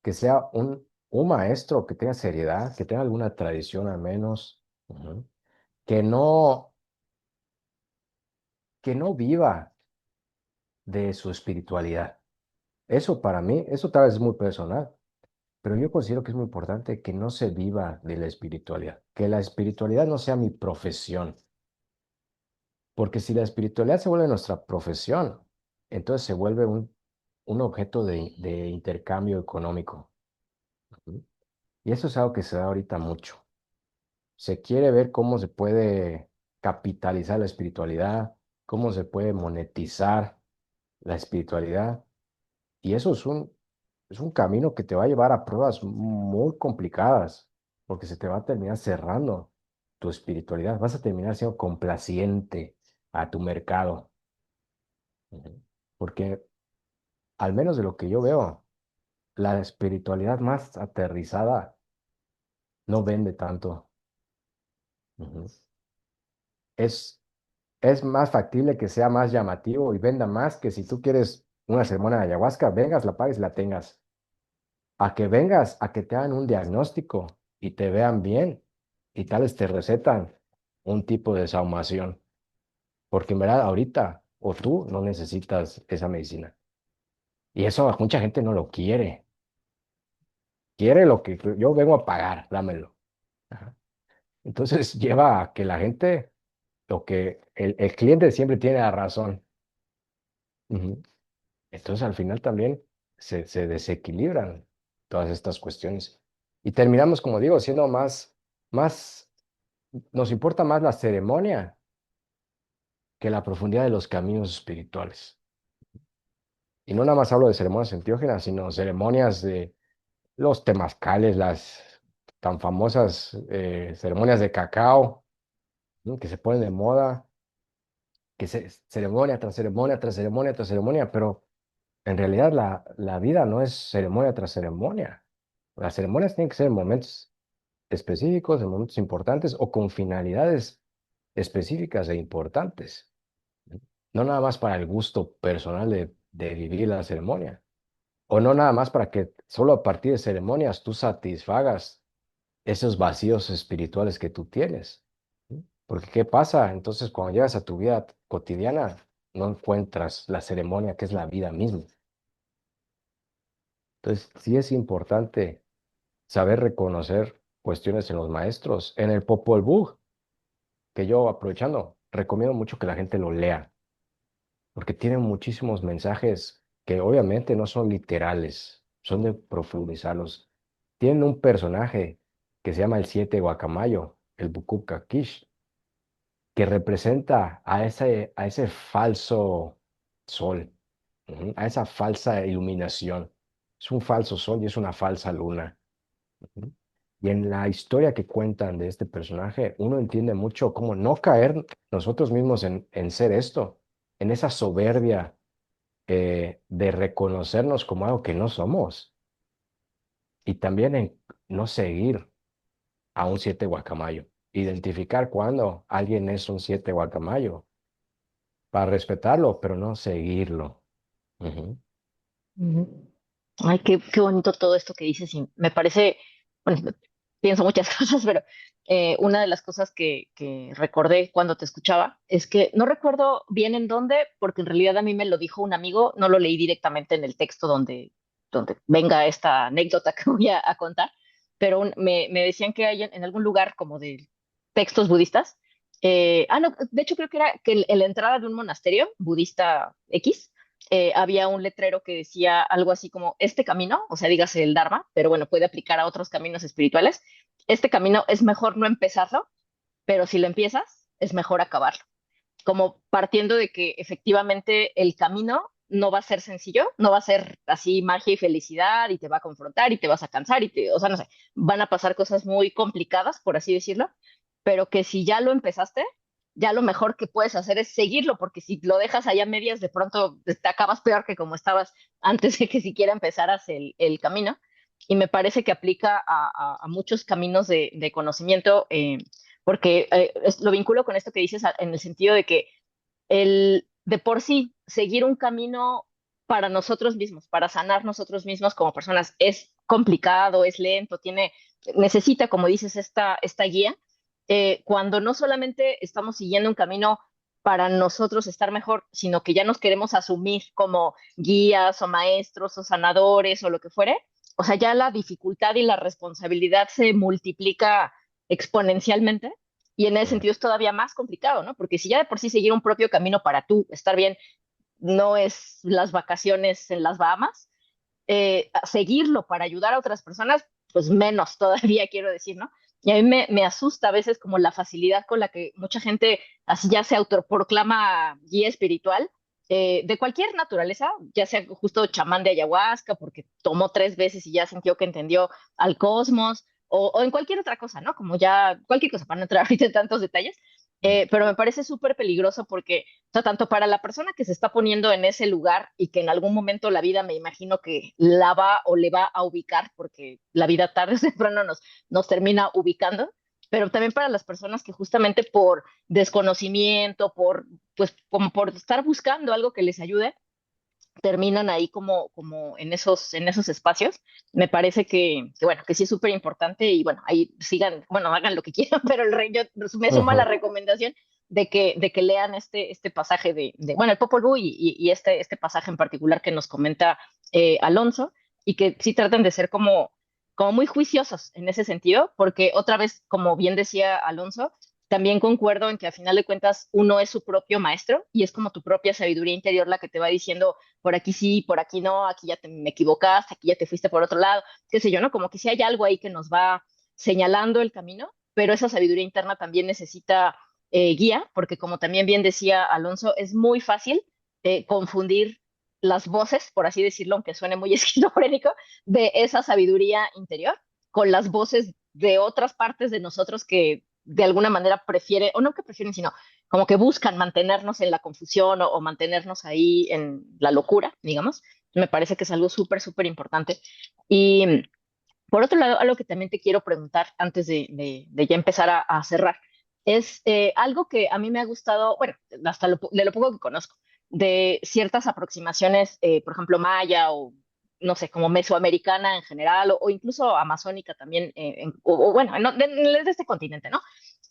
que sea un maestro que tenga seriedad, que tenga alguna tradición al menos, ujú, que no, que no viva de su espiritualidad. Eso para mí, eso tal vez es muy personal, pero yo considero que es muy importante que no se viva de la espiritualidad, que la espiritualidad no sea mi profesión, porque si la espiritualidad se vuelve nuestra profesión, entonces se vuelve un objeto de intercambio económico. Ujú. Y eso es algo que se da ahorita mucho. Se quiere ver cómo se puede capitalizar la espiritualidad, cómo se puede monetizar la espiritualidad. Y eso es un camino que te va a llevar a pruebas muy complicadas, porque se te va a terminar cerrando tu espiritualidad. Vas a terminar siendo complaciente a tu mercado. Ujú. Porque al menos de lo que yo veo, la espiritualidad más aterrizada no vende tanto. Ujú. Es, es más factible que sea más llamativo y venda más que si tú quieres una ceremonia de ayahuasca, vengas, la pagues y la tengas. A que vengas, a que te hagan un diagnóstico y te vean bien y tales te recetan un tipo de desahumación. Porque en verdad ahorita o tú no necesitas esa medicina. Y eso mucha gente no lo quiere. Quiere lo que yo vengo a pagar, dámelo. Ajá. Entonces lleva a que la gente, lo que el cliente siempre tiene la razón. Ujú. Entonces al final también se desequilibran todas estas cuestiones. Y terminamos, como digo, siendo más, nos importa más la ceremonia que la profundidad de los caminos espirituales. Y no nada más hablo de ceremonias enteógenas, sino ceremonias de los temazcales, las tan famosas ceremonias de cacao, ¿no? Que se ponen de moda, que se ceremonia tras ceremonia tras ceremonia tras ceremonia, pero en realidad la vida no es ceremonia tras ceremonia. Las ceremonias tienen que ser en momentos específicos, en momentos importantes o con finalidades específicas e importantes. No nada más para el gusto personal de vivir la ceremonia. O no nada más para que solo a partir de ceremonias tú satisfagas esos vacíos espirituales que tú tienes. ¿Sí? Porque ¿qué pasa? Entonces, cuando llegas a tu vida cotidiana, no encuentras la ceremonia que es la vida misma. Entonces, sí es importante saber reconocer cuestiones en los maestros. En el Popol Vuh, que yo aprovechando, recomiendo mucho que la gente lo lea, porque tiene muchísimos mensajes que obviamente no son literales, son de profundizarlos. Tienen un personaje que se llama el Siete Guacamayo, el Bukubka Kish, que representa a ese falso sol, a esa falsa iluminación. Es un falso sol y es una falsa luna. Ujú. Y en la historia que cuentan de este personaje, uno entiende mucho cómo no caer nosotros mismos en ser esto, en esa soberbia de reconocernos como algo que no somos y también en no seguir a un siete guacamayo, identificar cuando alguien es un siete guacamayo para respetarlo, pero no seguirlo. Ujú. Ujú. Ay, qué bonito todo esto que dices y me parece, bueno, pienso muchas cosas, pero una de las cosas que recordé cuando te escuchaba es que no recuerdo bien en dónde, porque en realidad a mí me lo dijo un amigo, no lo leí directamente en el texto donde venga esta anécdota que voy a contar, pero me decían que hay en algún lugar como de textos budistas. No, de hecho creo que era que en la entrada de un monasterio budista X había un letrero que decía algo así como, este camino, o sea, dígase el Dharma, pero bueno, puede aplicar a otros caminos espirituales, este camino es mejor no empezarlo, pero si lo empiezas, es mejor acabarlo. Como partiendo de que efectivamente el camino no va a ser sencillo, no va a ser así magia y felicidad y te va a confrontar y te vas a cansar o sea, no sé, van a pasar cosas muy complicadas, por así decirlo, pero que si ya lo empezaste, ya lo mejor que puedes hacer es seguirlo, porque si lo dejas allá a medias, de pronto te acabas peor que como estabas antes de que siquiera empezaras el camino. Y me parece que aplica a muchos caminos de conocimiento, porque lo vinculo con esto que dices en el sentido de que de por sí seguir un camino para nosotros mismos, para sanar nosotros mismos como personas, es complicado, es lento, necesita, como dices, esta guía, cuando no solamente estamos siguiendo un camino para nosotros estar mejor, sino que ya nos queremos asumir como guías o maestros o sanadores o lo que fuere, o sea, ya la dificultad y la responsabilidad se multiplica exponencialmente y en ese Ujú. sentido es todavía más complicado, ¿no? Porque si ya de por sí seguir un propio camino para tú estar bien no es las vacaciones en las Bahamas, seguirlo para ayudar a otras personas, pues menos todavía quiero decir, ¿no? Y a mí me asusta a veces como la facilidad con la que mucha gente así ya se autoproclama guía espiritual, de cualquier naturaleza, ya sea justo chamán de ayahuasca, porque tomó 3 veces y ya sintió que entendió al cosmos, o en cualquier otra cosa, ¿no? Como ya cualquier cosa, para no entrar ahorita en tantos detalles, pero me parece súper peligroso porque, o sea, tanto para la persona que se está poniendo en ese lugar y que en algún momento la vida me imagino que la va o le va a ubicar, porque la vida tarde o temprano nos termina ubicando, pero también para las personas que justamente por desconocimiento, pues como por estar buscando algo que les ayude, terminan ahí como en esos espacios. Me parece bueno, que sí es súper importante y bueno, ahí sigan, bueno, hagan lo que quieran, pero el rey, yo me sumo a la Ujú. recomendación de que lean este pasaje bueno, el Popol Vuh y este pasaje en particular que nos comenta Alonso, y que sí traten de ser como muy juiciosos en ese sentido, porque otra vez, como bien decía Alonso, también concuerdo en que a final de cuentas uno es su propio maestro y es como tu propia sabiduría interior la que te va diciendo por aquí sí, por aquí no, aquí ya me equivocaste, aquí ya te fuiste por otro lado, qué sé yo, ¿no? Como que sí hay algo ahí que nos va señalando el camino, pero esa sabiduría interna también necesita guía, porque como también bien decía Alonso, es muy fácil confundir las voces, por así decirlo, aunque suene muy esquizofrénico, de esa sabiduría interior con las voces de otras partes de nosotros que de alguna manera prefieren, o no que prefieren, sino como que buscan mantenernos en la confusión o mantenernos ahí en la locura, digamos. Me parece que es algo súper, súper importante. Y por otro lado, algo que también te quiero preguntar antes de ya empezar a cerrar, es algo que a mí me ha gustado, bueno, hasta de lo poco que conozco, de ciertas aproximaciones, por ejemplo, maya o, no sé, como mesoamericana en general, o incluso amazónica también, o bueno, de este continente, ¿no?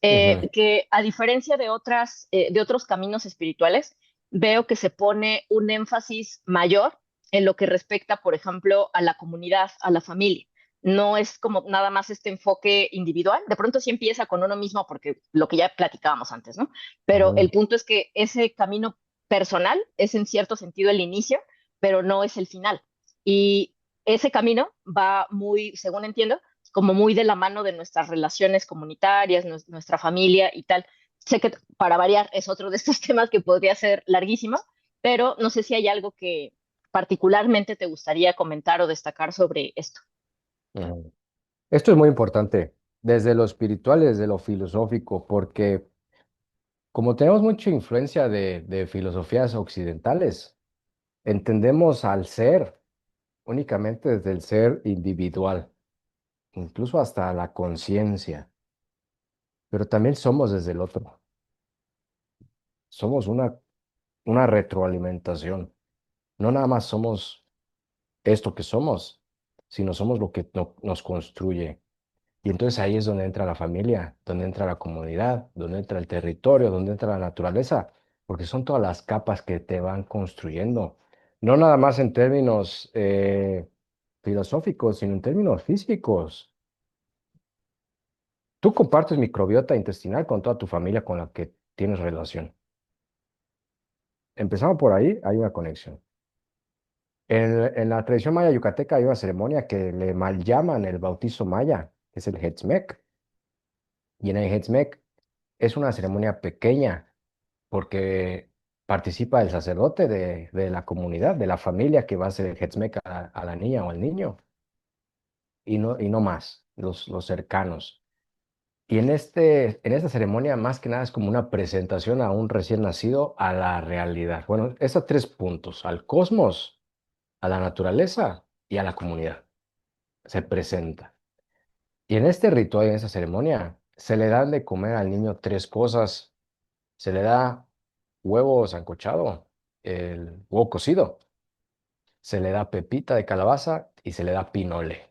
Ujú. Que a diferencia de otros caminos espirituales, veo que se pone un énfasis mayor en lo que respecta, por ejemplo, a la comunidad, a la familia. No es como nada más este enfoque individual. De pronto sí empieza con uno mismo porque lo que ya platicábamos antes, ¿no? Pero el Ujú. punto es que ese camino personal es en cierto sentido el inicio, pero no es el final. Y ese camino va muy, según entiendo, como muy de la mano de nuestras relaciones comunitarias, nuestra familia y tal. Sé que para variar es otro de estos temas que podría ser larguísimo, pero no sé si hay algo que particularmente te gustaría comentar o destacar sobre esto. Ujú. Esto es muy importante, desde lo espiritual y desde lo filosófico, porque como tenemos mucha influencia de filosofías occidentales, entendemos al ser únicamente desde el ser individual, incluso hasta la conciencia, pero también somos desde el otro. Somos una retroalimentación. No nada más somos esto que somos, sino somos lo que nos construye. Y entonces ahí es donde entra la familia, donde entra la comunidad, donde entra el territorio, donde entra la naturaleza, porque son todas las capas que te van construyendo. No nada más en términos filosóficos, sino en términos físicos. Tú compartes microbiota intestinal con toda tu familia con la que tienes relación. Empezando por ahí, hay una conexión. En la tradición maya yucateca hay una ceremonia que le mal llaman el bautizo maya, que es el Hetzmec. Y en el Hetzmec es una ceremonia pequeña porque participa el sacerdote de la comunidad, de la familia que va a hacer el Hetzmec a la niña o al niño, y no más, los cercanos. Y en esta ceremonia, más que nada, es como una presentación a un recién nacido a la realidad. Bueno, esos tres puntos, al cosmos, a la naturaleza y a la comunidad, se presenta. Y en este ritual, en esa ceremonia, se le dan de comer al niño tres cosas. Se le da huevo sancochado, el huevo cocido, se le da pepita de calabaza y se le da pinole.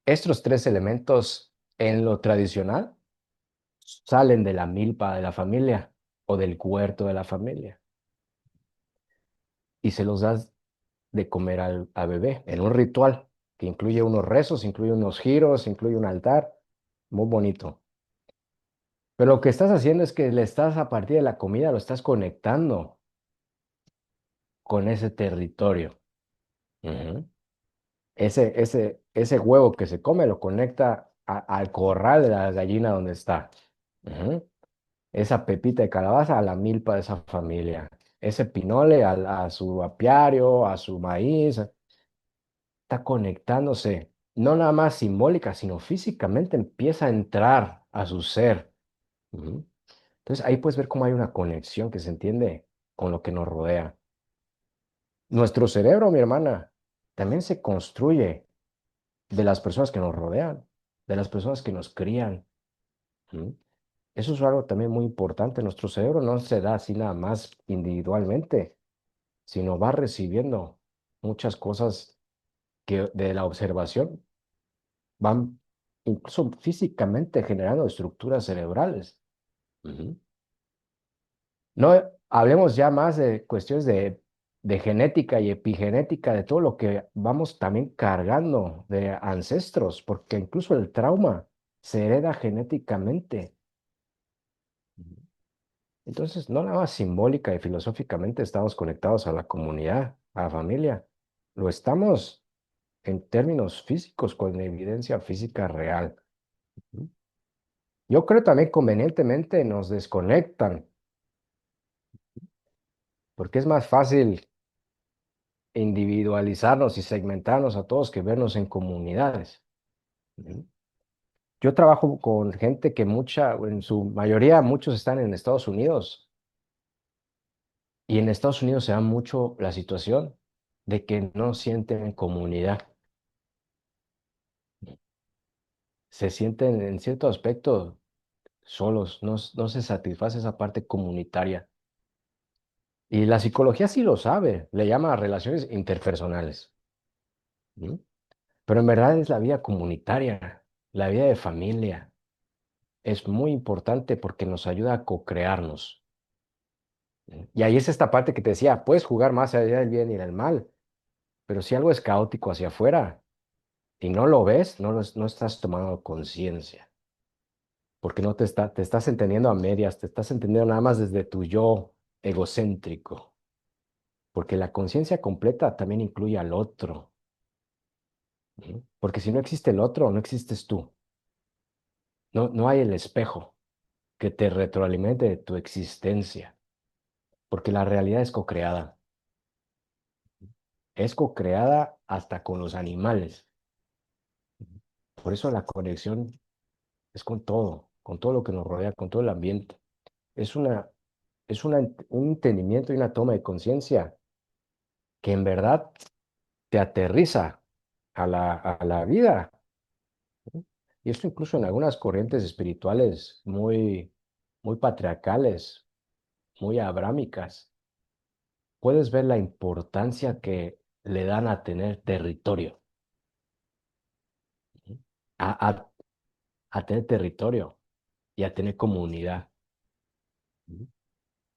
Estos tres elementos en lo tradicional salen de la milpa de la familia o del huerto de la familia y se los das de comer al bebé en un ritual que incluye unos rezos, incluye unos giros, incluye un altar, muy bonito. Pero lo que estás haciendo es que le estás a partir de la comida, lo estás conectando con ese territorio. Ujú. Ese huevo que se come lo conecta al corral de la gallina donde está. Ujú. Esa pepita de calabaza a la milpa de esa familia. Ese pinole a su apiario, a su maíz. Está conectándose, no nada más simbólica, sino físicamente empieza a entrar a su ser. Ujú. Entonces ahí puedes ver cómo hay una conexión que se entiende con lo que nos rodea. Nuestro cerebro, mi hermana, también se construye de las personas que nos rodean, de las personas que nos crían. ¿Mm? Eso es algo también muy importante. Nuestro cerebro no se da así nada más individualmente, sino va recibiendo muchas cosas que de la observación van incluso físicamente generando estructuras cerebrales. Ujú. No hablemos ya más de cuestiones de genética y epigenética, de todo lo que vamos también cargando de ancestros, porque incluso el trauma se hereda genéticamente. Entonces, no nada más simbólica y filosóficamente estamos conectados a la comunidad, a la familia. Lo estamos en términos físicos, con evidencia física real. Yo creo también convenientemente nos desconectan, porque es más fácil individualizarnos y segmentarnos a todos que vernos en comunidades. Ujú. Yo trabajo con gente que en su mayoría, muchos están en Estados Unidos, y en Estados Unidos se da mucho la situación de que no sienten comunidad, se sienten en cierto aspecto solos, no se satisface esa parte comunitaria. Y la psicología sí lo sabe, le llama relaciones interpersonales. ¿Mm? Pero en verdad es la vida comunitaria, la vida de familia. Es muy importante porque nos ayuda a co-crearnos. Y ahí es esta parte que te decía, puedes jugar más allá del bien y del mal, pero si algo es caótico hacia afuera y no lo ves, no estás tomando conciencia, porque no te estás entendiendo a medias, te estás entendiendo nada más desde tu yo egocéntrico, porque la conciencia completa también incluye al otro. ¿Sí? Porque si no existe el otro, no existes tú. No hay el espejo que te retroalimente de tu existencia, porque la realidad es co-creada. Es co-creada hasta con los animales. Por eso la conexión es con todo lo que nos rodea, con todo el ambiente. Es un entendimiento y una toma de conciencia que en verdad te aterriza a la vida. ¿Sí? Y esto incluso en algunas corrientes espirituales muy patriarcales, muy abrámicas, puedes ver la importancia que le dan a tener territorio, ¿sí? a, a, a tener territorio y a tener comunidad, ¿sí?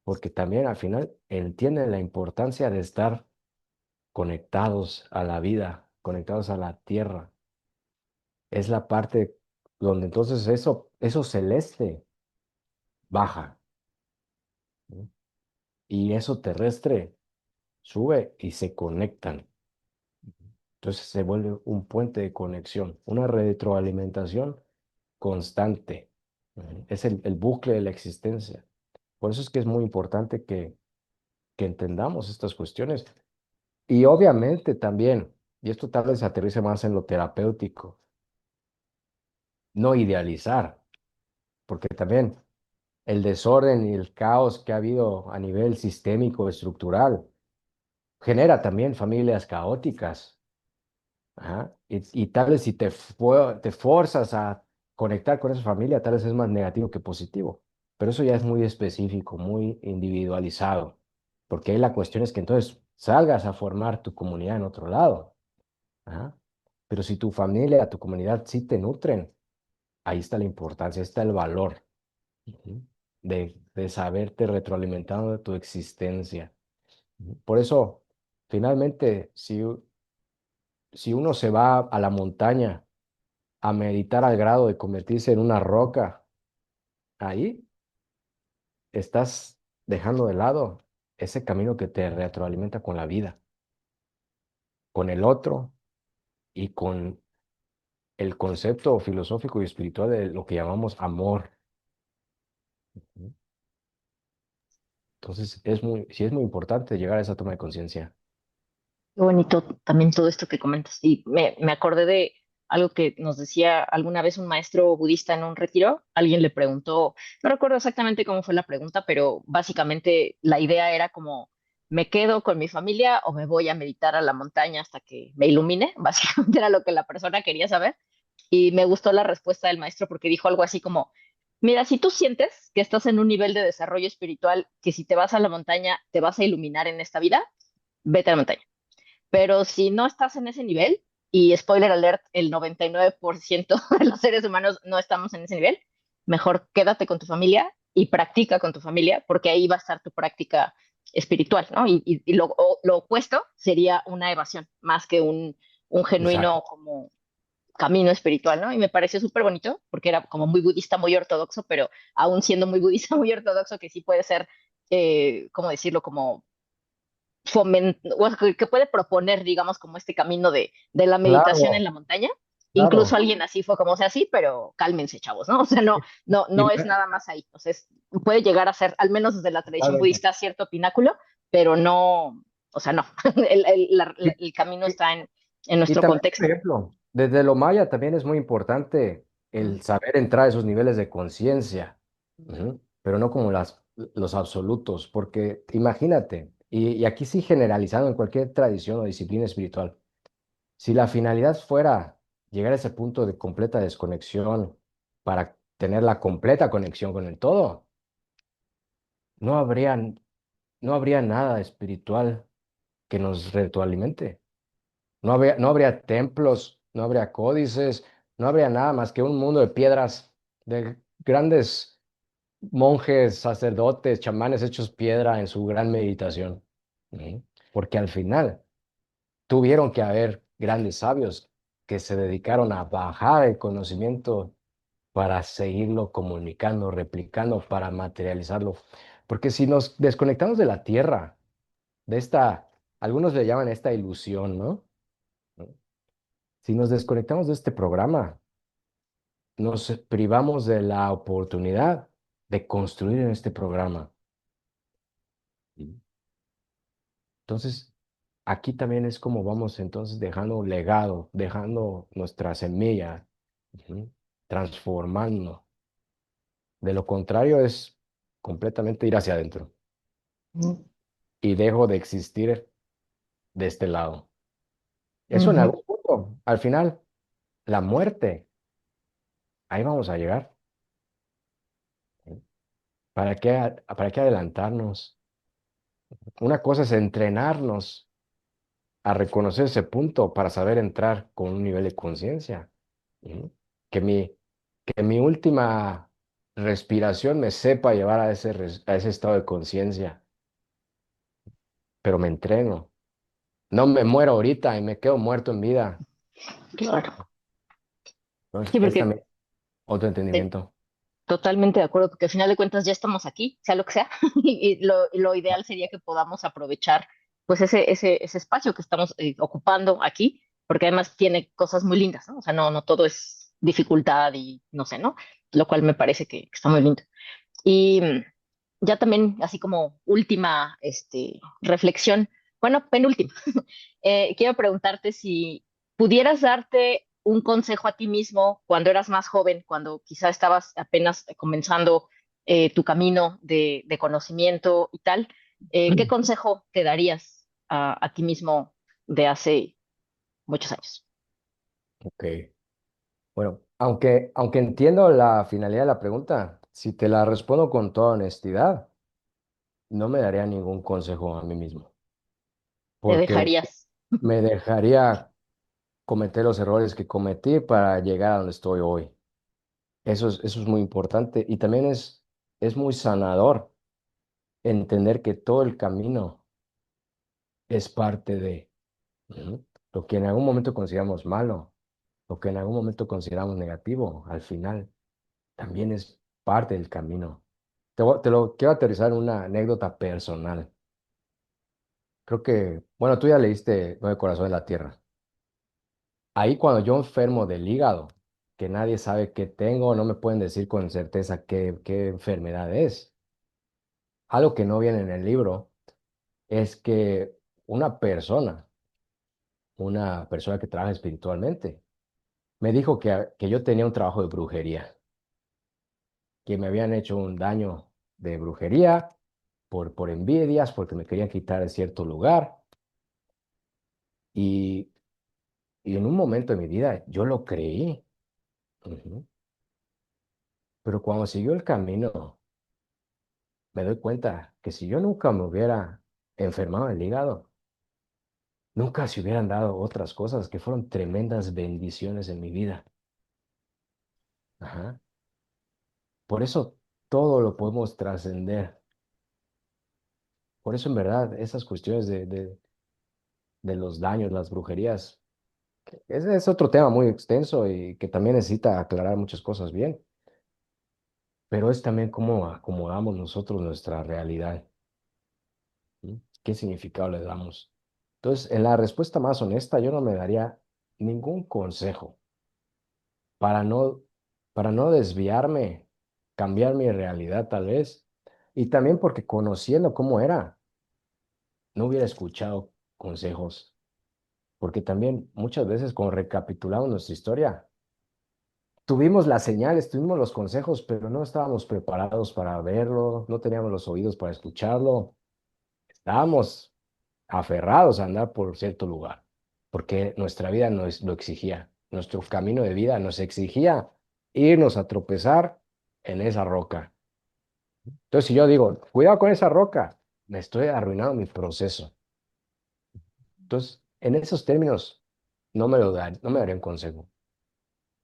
Porque también al final entienden la importancia de estar conectados a la vida, conectados a la tierra. Es la parte donde entonces eso celeste baja, ¿sí? Y eso terrestre sube y se conectan. Entonces se vuelve un puente de conexión, una retroalimentación constante. Es el bucle de la existencia. Por eso es que es muy importante que entendamos estas cuestiones. Y obviamente también, y esto tal vez aterrice más en lo terapéutico, no idealizar, porque también el desorden y el caos que ha habido a nivel sistémico, estructural, genera también familias caóticas. Ajá. Y tal vez si te forzas a conectar con esa familia, tal vez es más negativo que positivo. Pero eso ya es muy específico, muy individualizado. Porque ahí la cuestión es que entonces salgas a formar tu comunidad en otro lado. Ajá. Pero si tu familia, tu comunidad sí te nutren, ahí está la importancia, ahí está el valor, ujú, de saberte retroalimentando de tu existencia. Ujú. Por eso, finalmente, si uno se va a la montaña a meditar al grado de convertirse en una roca, ahí estás dejando de lado ese camino que te retroalimenta con la vida, con el otro y con el concepto filosófico y espiritual de lo que llamamos amor. Entonces, sí es muy importante llegar a esa toma de conciencia. Qué bonito también todo esto que comentas. Y me acordé de algo que nos decía alguna vez un maestro budista en un retiro. Alguien le preguntó, no recuerdo exactamente cómo fue la pregunta, pero básicamente la idea era como, ¿me quedo con mi familia o me voy a meditar a la montaña hasta que me ilumine? Básicamente era lo que la persona quería saber. Y me gustó la respuesta del maestro porque dijo algo así como, mira, si tú sientes que estás en un nivel de desarrollo espiritual, que si te vas a la montaña te vas a iluminar en esta vida, vete a la montaña. Pero si no estás en ese nivel, y spoiler alert, el 99% de los seres humanos no estamos en ese nivel, mejor quédate con tu familia y practica con tu familia, porque ahí va a estar tu práctica espiritual, ¿no? Y lo opuesto sería una evasión, más que un Exacto. genuino como camino espiritual, ¿no? Y me pareció súper bonito, porque era como muy budista, muy ortodoxo, pero aún siendo muy budista, muy ortodoxo, que sí puede ser, ¿cómo decirlo? Como o sea, que puede proponer, digamos, como este camino de la meditación en Claro, la montaña. Incluso claro. alguien así fue como, o sea, sí, pero cálmense, chavos, ¿no? O sea, no es Y- nada más ahí. O sea, puede llegar a ser, al menos desde la tradición Totalmente. budista, cierto pináculo, pero no, o sea, no. Y, El camino y- está en y nuestro también, por contexto. ejemplo, desde lo maya también es muy importante Mm, el saber entrar a esos niveles de conciencia, ujú, pero no como los absolutos, porque imagínate, y aquí sí generalizando en cualquier tradición o disciplina espiritual, si la finalidad fuera llegar a ese punto de completa desconexión para tener la completa conexión con el todo, no habría, no habría nada espiritual que nos retroalimente. No habría templos, no habría códices, no habría nada más que un mundo de piedras, de grandes monjes, sacerdotes, chamanes hechos piedra en su gran meditación. Ujú. Porque al final tuvieron que haber grandes sabios que se dedicaron a bajar el conocimiento para seguirlo comunicando, replicando, para materializarlo. Porque si nos desconectamos de la tierra, de esta, algunos le llaman esta ilusión, ¿no? Si nos desconectamos de este programa, nos privamos de la oportunidad de construir en este programa. Entonces, aquí también es como vamos entonces dejando un legado, dejando nuestra semilla, ujú, transformando. De lo contrario es completamente ir hacia adentro mm, y dejo de existir de este lado. Eso en ujú, algún punto, al final, la muerte, ahí vamos a llegar. ¿Sí? Para qué adelantarnos? Una cosa es entrenarnos a reconocer ese punto para saber entrar con un nivel de conciencia. Ujú. Que que mi última respiración me sepa llevar a a ese estado de conciencia, pero me entreno. No me muero ahorita y me quedo muerto en vida. claro. Entonces, Sí, es porque también otro eh, entendimiento. totalmente de acuerdo, porque al final de cuentas ya estamos aquí, sea lo que sea, y lo ideal sería que podamos aprovechar pues ese espacio que estamos ocupando aquí, porque además tiene cosas muy lindas, ¿no? O sea, no todo es dificultad y no sé, ¿no? Lo cual me parece que está muy lindo. Y ya también, así como última reflexión, bueno, penúltima, quiero preguntarte si pudieras darte un consejo a ti mismo cuando eras más joven, cuando quizá estabas apenas comenzando tu camino de conocimiento y tal, ¿qué consejo te darías a ti mismo de hace muchos años? Ok. Bueno, aunque entiendo la finalidad de la pregunta, si te la respondo con toda honestidad, no me daría ningún consejo a mí mismo, ¿Te porque dejarías? me dejaría cometer los errores que cometí para llegar a donde estoy hoy. Eso es muy importante y también es muy sanador entender que todo el camino es parte de, ujú, lo que en algún momento consideramos malo, lo que en algún momento consideramos negativo, al final también es parte del camino. Te lo quiero aterrizar en una anécdota personal. Creo que, bueno, tú ya leíste Nueve Corazones de la Tierra. Ahí cuando yo enfermo del hígado, que nadie sabe qué tengo, no me pueden decir con certeza qué enfermedad es. Algo que no viene en el libro es que una una persona que trabaja espiritualmente, me dijo que yo tenía un trabajo de brujería, que me habían hecho un daño de brujería por envidias, porque me querían quitar de cierto lugar. Y, y en un momento de mi vida yo lo creí. Ujú. Pero cuando siguió el camino, me doy cuenta que si yo nunca me hubiera enfermado el hígado, nunca se hubieran dado otras cosas que fueron tremendas bendiciones en mi vida. Ajá. Por eso todo lo podemos trascender. Por eso, en verdad, esas cuestiones de los daños, las brujerías, ese es otro tema muy extenso y que también necesita aclarar muchas cosas bien, pero es también cómo acomodamos nosotros nuestra realidad, ¿sí? ¿Qué significado le damos? Entonces, en la respuesta más honesta, yo no me daría ningún consejo para no, para no desviarme, cambiar mi realidad tal vez, y también porque conociendo cómo era, no hubiera escuchado consejos, porque también muchas veces cuando recapitulamos nuestra historia, tuvimos las señales, tuvimos los consejos, pero no estábamos preparados para verlo, no teníamos los oídos para escucharlo, estábamos aferrados a andar por cierto lugar, porque nuestra vida nos lo exigía, nuestro camino de vida nos exigía irnos a tropezar en esa roca. Entonces, si yo digo, cuidado con esa roca, me estoy arruinando mi proceso. Entonces, en esos términos, no me daría un consejo.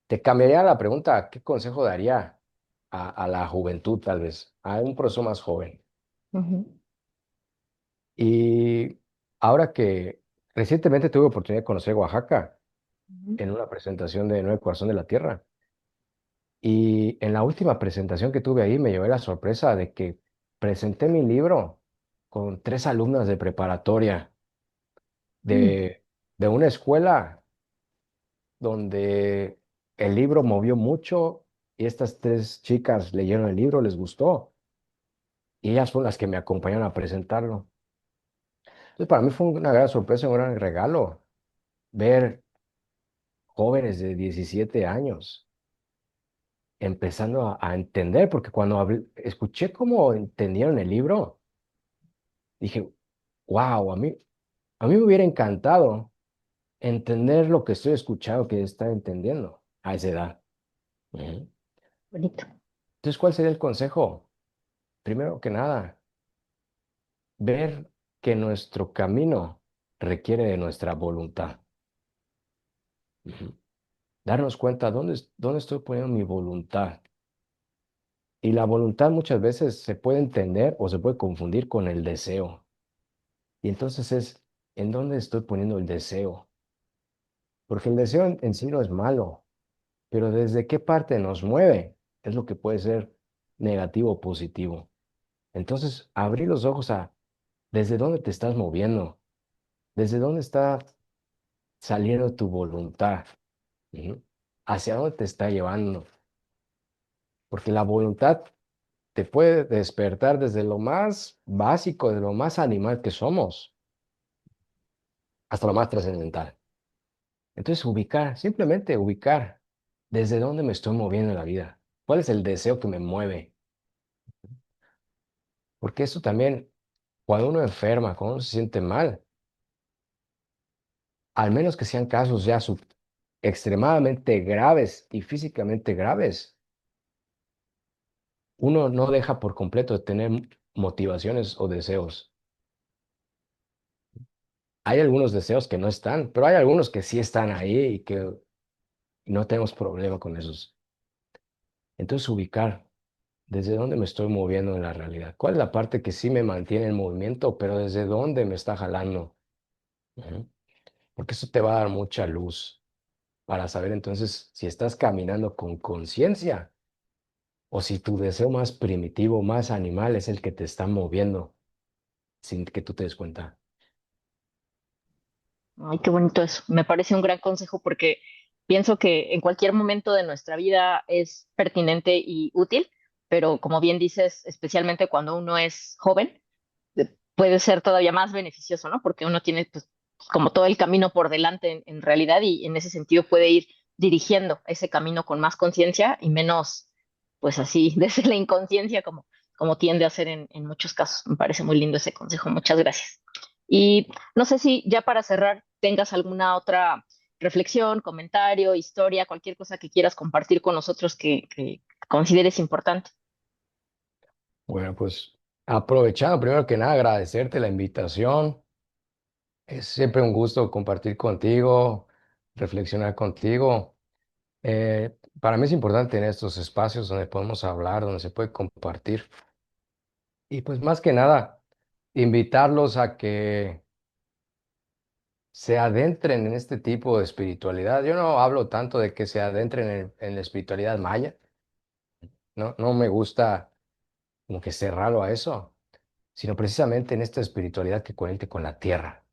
Te cambiaría la pregunta, ¿qué consejo daría a la juventud, tal vez, a un proceso más joven? Ujú, Y ahora que recientemente tuve oportunidad de conocer Oaxaca ujú, en una presentación de Nueve Corazón de la Tierra, y en la última presentación que tuve ahí me llevé la sorpresa de que presenté mi libro con tres alumnas de preparatoria mm, de, de una escuela donde el libro movió mucho y estas tres chicas leyeron el libro, les gustó y ellas fueron las que me acompañaron a presentarlo. Entonces, para mí fue una gran sorpresa, un gran regalo ver jóvenes de 17 años empezando a entender, porque cuando escuché cómo entendieron el libro, dije, wow, a mí me hubiera encantado entender lo que estoy escuchando, que está entendiendo a esa edad. Ujú. bonito. Entonces, ¿cuál sería el consejo? Primero que nada, ver que nuestro camino requiere de nuestra voluntad. Ujú. Darnos cuenta dónde estoy poniendo mi voluntad. Y la voluntad muchas veces se puede entender o se puede confundir con el deseo. Y entonces es, ¿en dónde estoy poniendo el deseo? Porque el deseo en sí no es malo, pero desde qué parte nos mueve es lo que puede ser negativo o positivo. Entonces, abrir los ojos a desde dónde te estás moviendo, desde dónde está saliendo tu voluntad, ujú, hacia dónde te está llevando. Porque la voluntad te puede despertar desde lo más básico, de lo más animal que somos, hasta lo más trascendental. Entonces, ubicar, simplemente ubicar desde dónde me estoy moviendo en la vida. ¿Cuál es el deseo que me mueve? Porque eso también, cuando uno enferma, cuando uno se siente mal, al menos que sean casos ya extremadamente graves y físicamente graves, uno no deja por completo de tener motivaciones o deseos. Hay algunos deseos que no están, pero hay algunos que sí están ahí y que no tenemos problema con esos. Entonces, ubicar desde dónde me estoy moviendo en la realidad. ¿Cuál es la parte que sí me mantiene en movimiento, pero desde dónde me está jalando? Ujú. Porque eso te va a dar mucha luz para saber entonces si estás caminando con conciencia o si tu deseo más primitivo, más animal es el que te está moviendo sin que tú te des cuenta. Ay, qué bonito eso. Me parece un gran consejo porque pienso que en cualquier momento de nuestra vida es pertinente y útil, pero como bien dices, especialmente cuando uno es joven, puede ser todavía más beneficioso, ¿no? Porque uno tiene pues, como todo el camino por delante en realidad y en ese sentido puede ir dirigiendo ese camino con más conciencia y menos, pues así, desde la inconsciencia como tiende a ser en muchos casos. Me parece muy lindo ese consejo. Muchas gracias. Y no sé si ya para cerrar tengas alguna otra reflexión, comentario, historia, cualquier cosa que quieras compartir con nosotros que consideres importante. Bueno, pues aprovechando primero que nada, agradecerte la invitación. Es siempre un gusto compartir contigo, reflexionar contigo. Para mí es importante tener estos espacios donde podemos hablar, donde se puede compartir. Y pues más que nada, invitarlos a que se adentren en este tipo de espiritualidad. Yo no hablo tanto de que se adentren en la espiritualidad maya, no, no me gusta como que cerrarlo a eso, sino precisamente en esta espiritualidad que conecte con la tierra,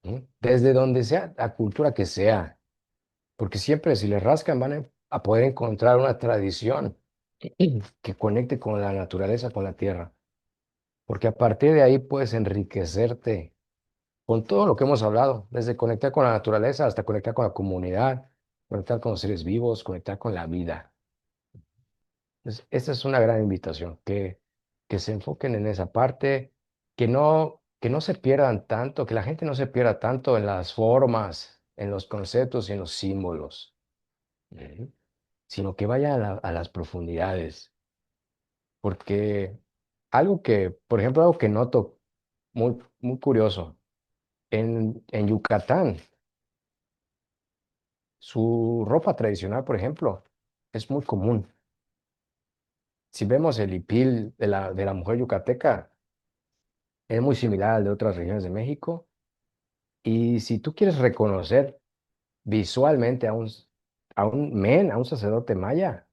¿no? Desde donde sea, la cultura que sea, porque siempre si le rascan van a poder encontrar una tradición que conecte con la naturaleza, con la tierra, porque a partir de ahí puedes enriquecerte con todo lo que hemos hablado, desde conectar con la naturaleza hasta conectar con la comunidad, conectar con los seres vivos, conectar con la vida. Entonces, esta es una gran invitación, que se enfoquen en esa parte, que no se pierdan tanto, que la gente no se pierda tanto en las formas, en los conceptos y en los símbolos, ¿eh? Sino que vaya a las profundidades, porque por ejemplo, algo que noto muy, muy curioso, en Yucatán, su ropa tradicional, por ejemplo, es muy común. Si vemos el hipil de la mujer yucateca, es muy similar al de otras regiones de México. Y si tú quieres reconocer visualmente a un men, a un sacerdote maya,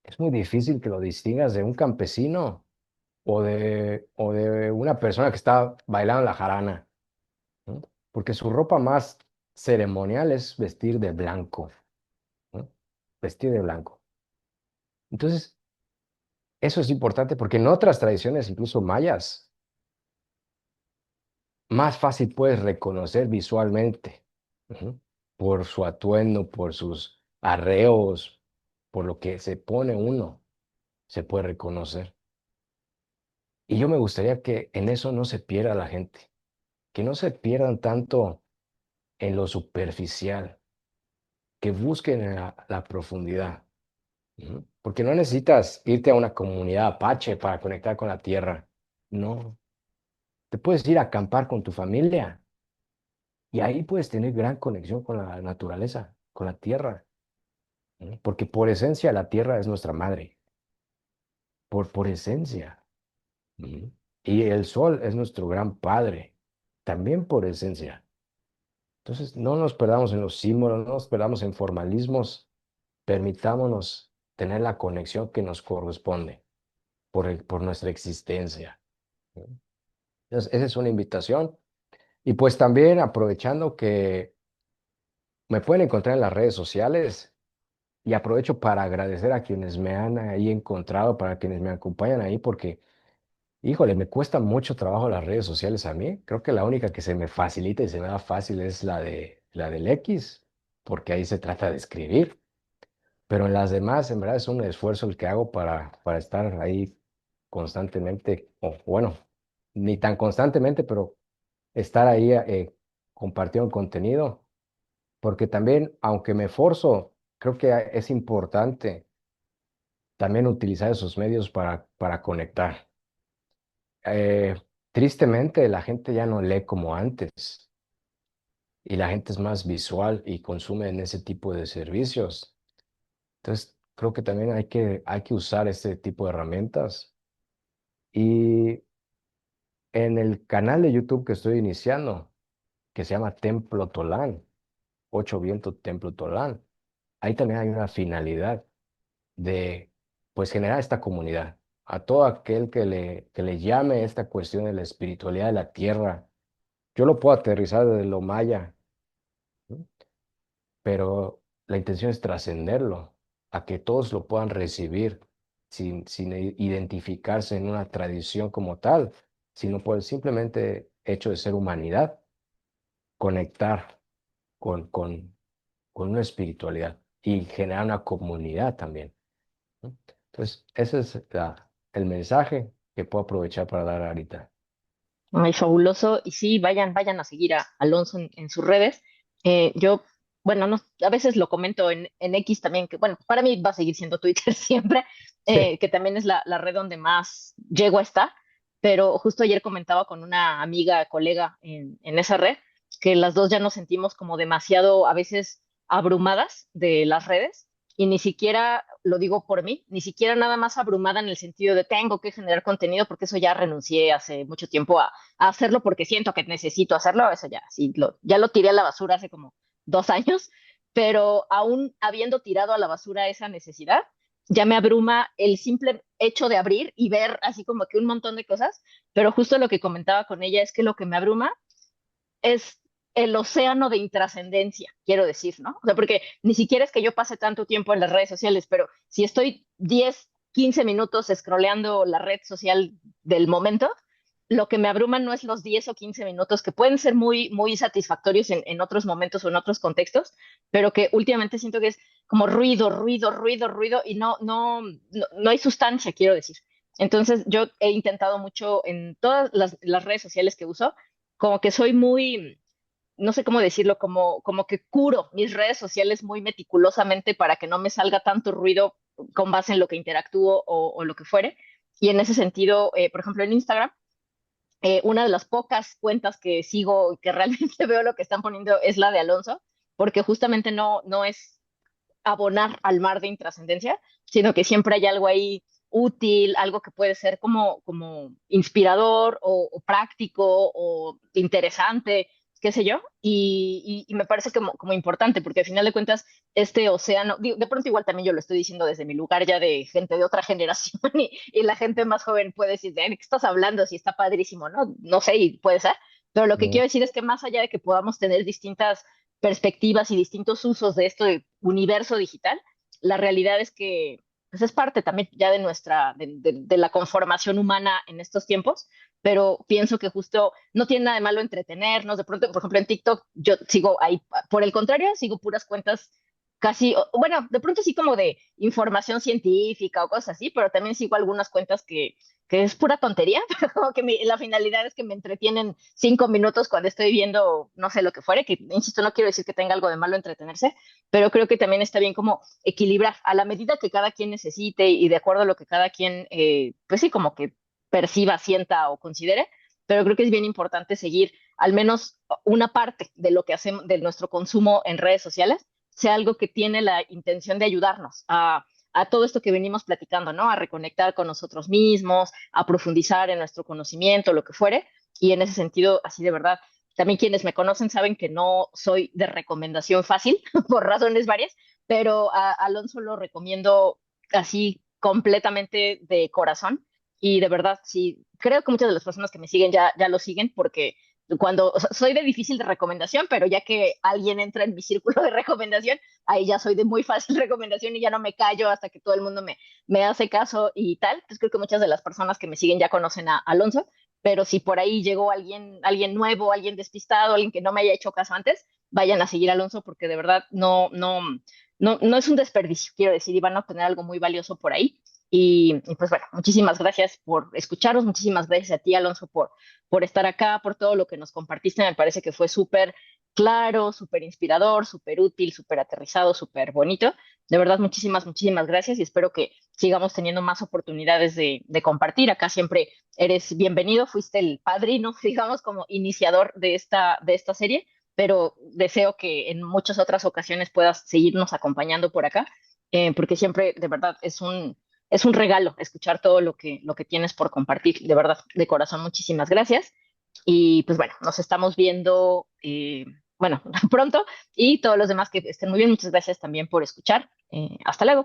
es muy difícil que lo distingas de un campesino o de una persona que está bailando la jarana, ¿no? Porque su ropa más ceremonial es vestir de blanco, ¿no? Vestir de blanco. Entonces, eso es importante porque en otras tradiciones, incluso mayas, más fácil puedes reconocer visualmente, ujú, por su atuendo, por sus arreos, por lo que se pone uno, se puede reconocer. Y yo me gustaría que en eso no se pierda la gente, que no se pierdan tanto en lo superficial, que busquen en la profundidad, ujú, porque no necesitas irte a una comunidad apache para conectar con la tierra, no, te puedes ir a acampar con tu familia. Y ahí puedes tener gran conexión con la naturaleza, con la tierra, ¿no? Porque por esencia la tierra es nuestra madre, por esencia. Ujú. Y el sol es nuestro gran padre, también por esencia. Entonces, no nos perdamos en los símbolos, no nos perdamos en formalismos, permitámonos tener la conexión que nos corresponde por nuestra existencia, ¿no? Entonces, esa es una invitación. Y pues también aprovechando que me pueden encontrar en las redes sociales. Y aprovecho para agradecer a quienes me han ahí encontrado, para quienes me acompañan ahí, porque, híjole, me cuesta mucho trabajo las redes sociales a mí. Creo que la única que se me facilita y se me da fácil es la del X, porque ahí se trata de escribir. Pero en las demás, en verdad, es un esfuerzo el que hago para estar ahí constantemente, o bueno, ni tan constantemente, pero estar ahí compartiendo contenido, porque también, aunque me forzo, creo que es importante también utilizar esos medios para conectar. Eh, Tristemente, la gente ya no lee como antes y la gente es más visual y consume en ese tipo de servicios. Entonces, creo que también hay que usar este tipo de herramientas. Y en el canal de YouTube que estoy iniciando, que se llama Templo Tolán, Ocho Vientos Templo Tolán, ahí también hay una finalidad de pues generar esta comunidad. A todo aquel que le llame esta cuestión de la espiritualidad de la tierra, yo lo puedo aterrizar desde lo maya, ¿no? Pero la intención es trascenderlo, a que todos lo puedan recibir sin identificarse en una tradición como tal, sino por el simplemente hecho de ser humanidad, conectar con, con, con una espiritualidad y generar una comunidad también, ¿no? Entonces, ese es el mensaje que puedo aprovechar para dar ahorita. Ay, fabuloso. Y sí, vayan a seguir a Alonso en sus redes. Yo, bueno, no, a veces lo comento en X también, que bueno, para mí va a seguir siendo Twitter siempre, Sí, que también es la red donde más llego a estar. Pero justo ayer comentaba con una amiga, colega en esa red, que las dos ya nos sentimos como demasiado a veces abrumadas de las redes y ni siquiera, lo digo por mí, ni siquiera nada más abrumada en el sentido de tengo que generar contenido, porque eso ya renuncié hace mucho tiempo a hacerlo porque siento que necesito hacerlo, eso ya, sí, ya lo tiré a la basura hace como 2 años, pero aún habiendo tirado a la basura esa necesidad, ya me abruma el simple hecho de abrir y ver así como que un montón de cosas, pero justo lo que comentaba con ella es que lo que me abruma es el océano de intrascendencia, quiero decir, ¿no? O sea, porque ni siquiera es que yo pase tanto tiempo en las redes sociales, pero si estoy 10, 15 minutos scrolleando la red social del momento, lo que me abruma no es los 10 o 15 minutos que pueden ser muy, muy satisfactorios en otros momentos o en otros contextos, pero que últimamente siento que es como ruido, ruido, ruido, ruido y no hay sustancia, quiero decir. Entonces, yo he intentado mucho en todas las redes sociales que uso, como que soy muy, no sé cómo decirlo, como que curo mis redes sociales muy meticulosamente para que no me salga tanto ruido con base en lo que interactúo o lo que fuere. Y en ese sentido, por ejemplo, en Instagram, una de las pocas cuentas que sigo y que realmente veo lo que están poniendo es la de Alonso, porque justamente no es abonar al mar de intrascendencia, sino que siempre hay algo ahí útil, algo que puede ser como inspirador o práctico o interesante, qué sé yo, y me parece como importante, porque al final de cuentas, este océano, de pronto igual también yo lo estoy diciendo desde mi lugar ya de gente de otra generación y la gente más joven puede decir, ¿de qué estás hablando? Si está padrísimo, ¿no? No sé, y puede ser, pero lo que Mm. quiero decir es que más allá de que podamos tener distintas perspectivas y distintos usos de este universo digital, la realidad es que pues es parte también ya de de la conformación humana en estos tiempos, pero pienso que justo no tiene nada de malo entretenernos. De pronto, por ejemplo, en TikTok yo sigo ahí, por el contrario, sigo puras cuentas casi, bueno, de pronto sí como de información científica o cosas así, pero también sigo algunas cuentas que es pura tontería, pero como que la finalidad es que me entretienen 5 minutos cuando estoy viendo no sé lo que fuere, que insisto, no quiero decir que tenga algo de malo entretenerse, pero creo que también está bien como equilibrar a la medida que cada quien necesite y de acuerdo a lo que cada quien, pues sí, como que perciba, sienta o considere, pero creo que es bien importante seguir al menos una parte de lo que hacemos, de nuestro consumo en redes sociales, sea algo que tiene la intención de ayudarnos a todo esto que venimos platicando, ¿no? A reconectar con nosotros mismos, a profundizar en nuestro conocimiento, lo que fuere. Y en ese sentido, así de verdad, también quienes me conocen saben que no soy de recomendación fácil, por razones varias, pero a Alonso lo recomiendo así completamente de corazón. Y de verdad, sí, creo que muchas de las personas que me siguen ya lo siguen porque cuando, o sea, soy de difícil de recomendación, pero ya que alguien entra en mi círculo de recomendación, ahí ya soy de muy fácil recomendación y ya no me callo hasta que todo el mundo me hace caso y tal. Entonces creo que muchas de las personas que me siguen ya conocen a Alonso, pero si por ahí llegó alguien nuevo, alguien despistado, alguien que no me haya hecho caso antes, vayan a seguir a Alonso porque de verdad no es un desperdicio, quiero decir, y van a obtener algo muy valioso por ahí. Y pues bueno, muchísimas gracias por escucharnos, muchísimas gracias a ti, Alonso, por estar acá, por todo lo que nos compartiste. Me parece que fue súper claro, súper inspirador, súper útil, súper aterrizado, súper bonito. De verdad, muchísimas, muchísimas gracias y espero que sigamos teniendo más oportunidades de compartir. Acá siempre eres bienvenido, fuiste el padrino, digamos, como iniciador de esta serie, pero deseo que en muchas otras ocasiones puedas seguirnos acompañando por acá, porque siempre, de verdad, es un regalo escuchar todo lo que tienes por compartir. De verdad, de corazón, muchísimas gracias. Y pues bueno, nos estamos viendo, bueno, pronto y todos los demás que estén muy bien. Muchas gracias también por escuchar. Hasta luego.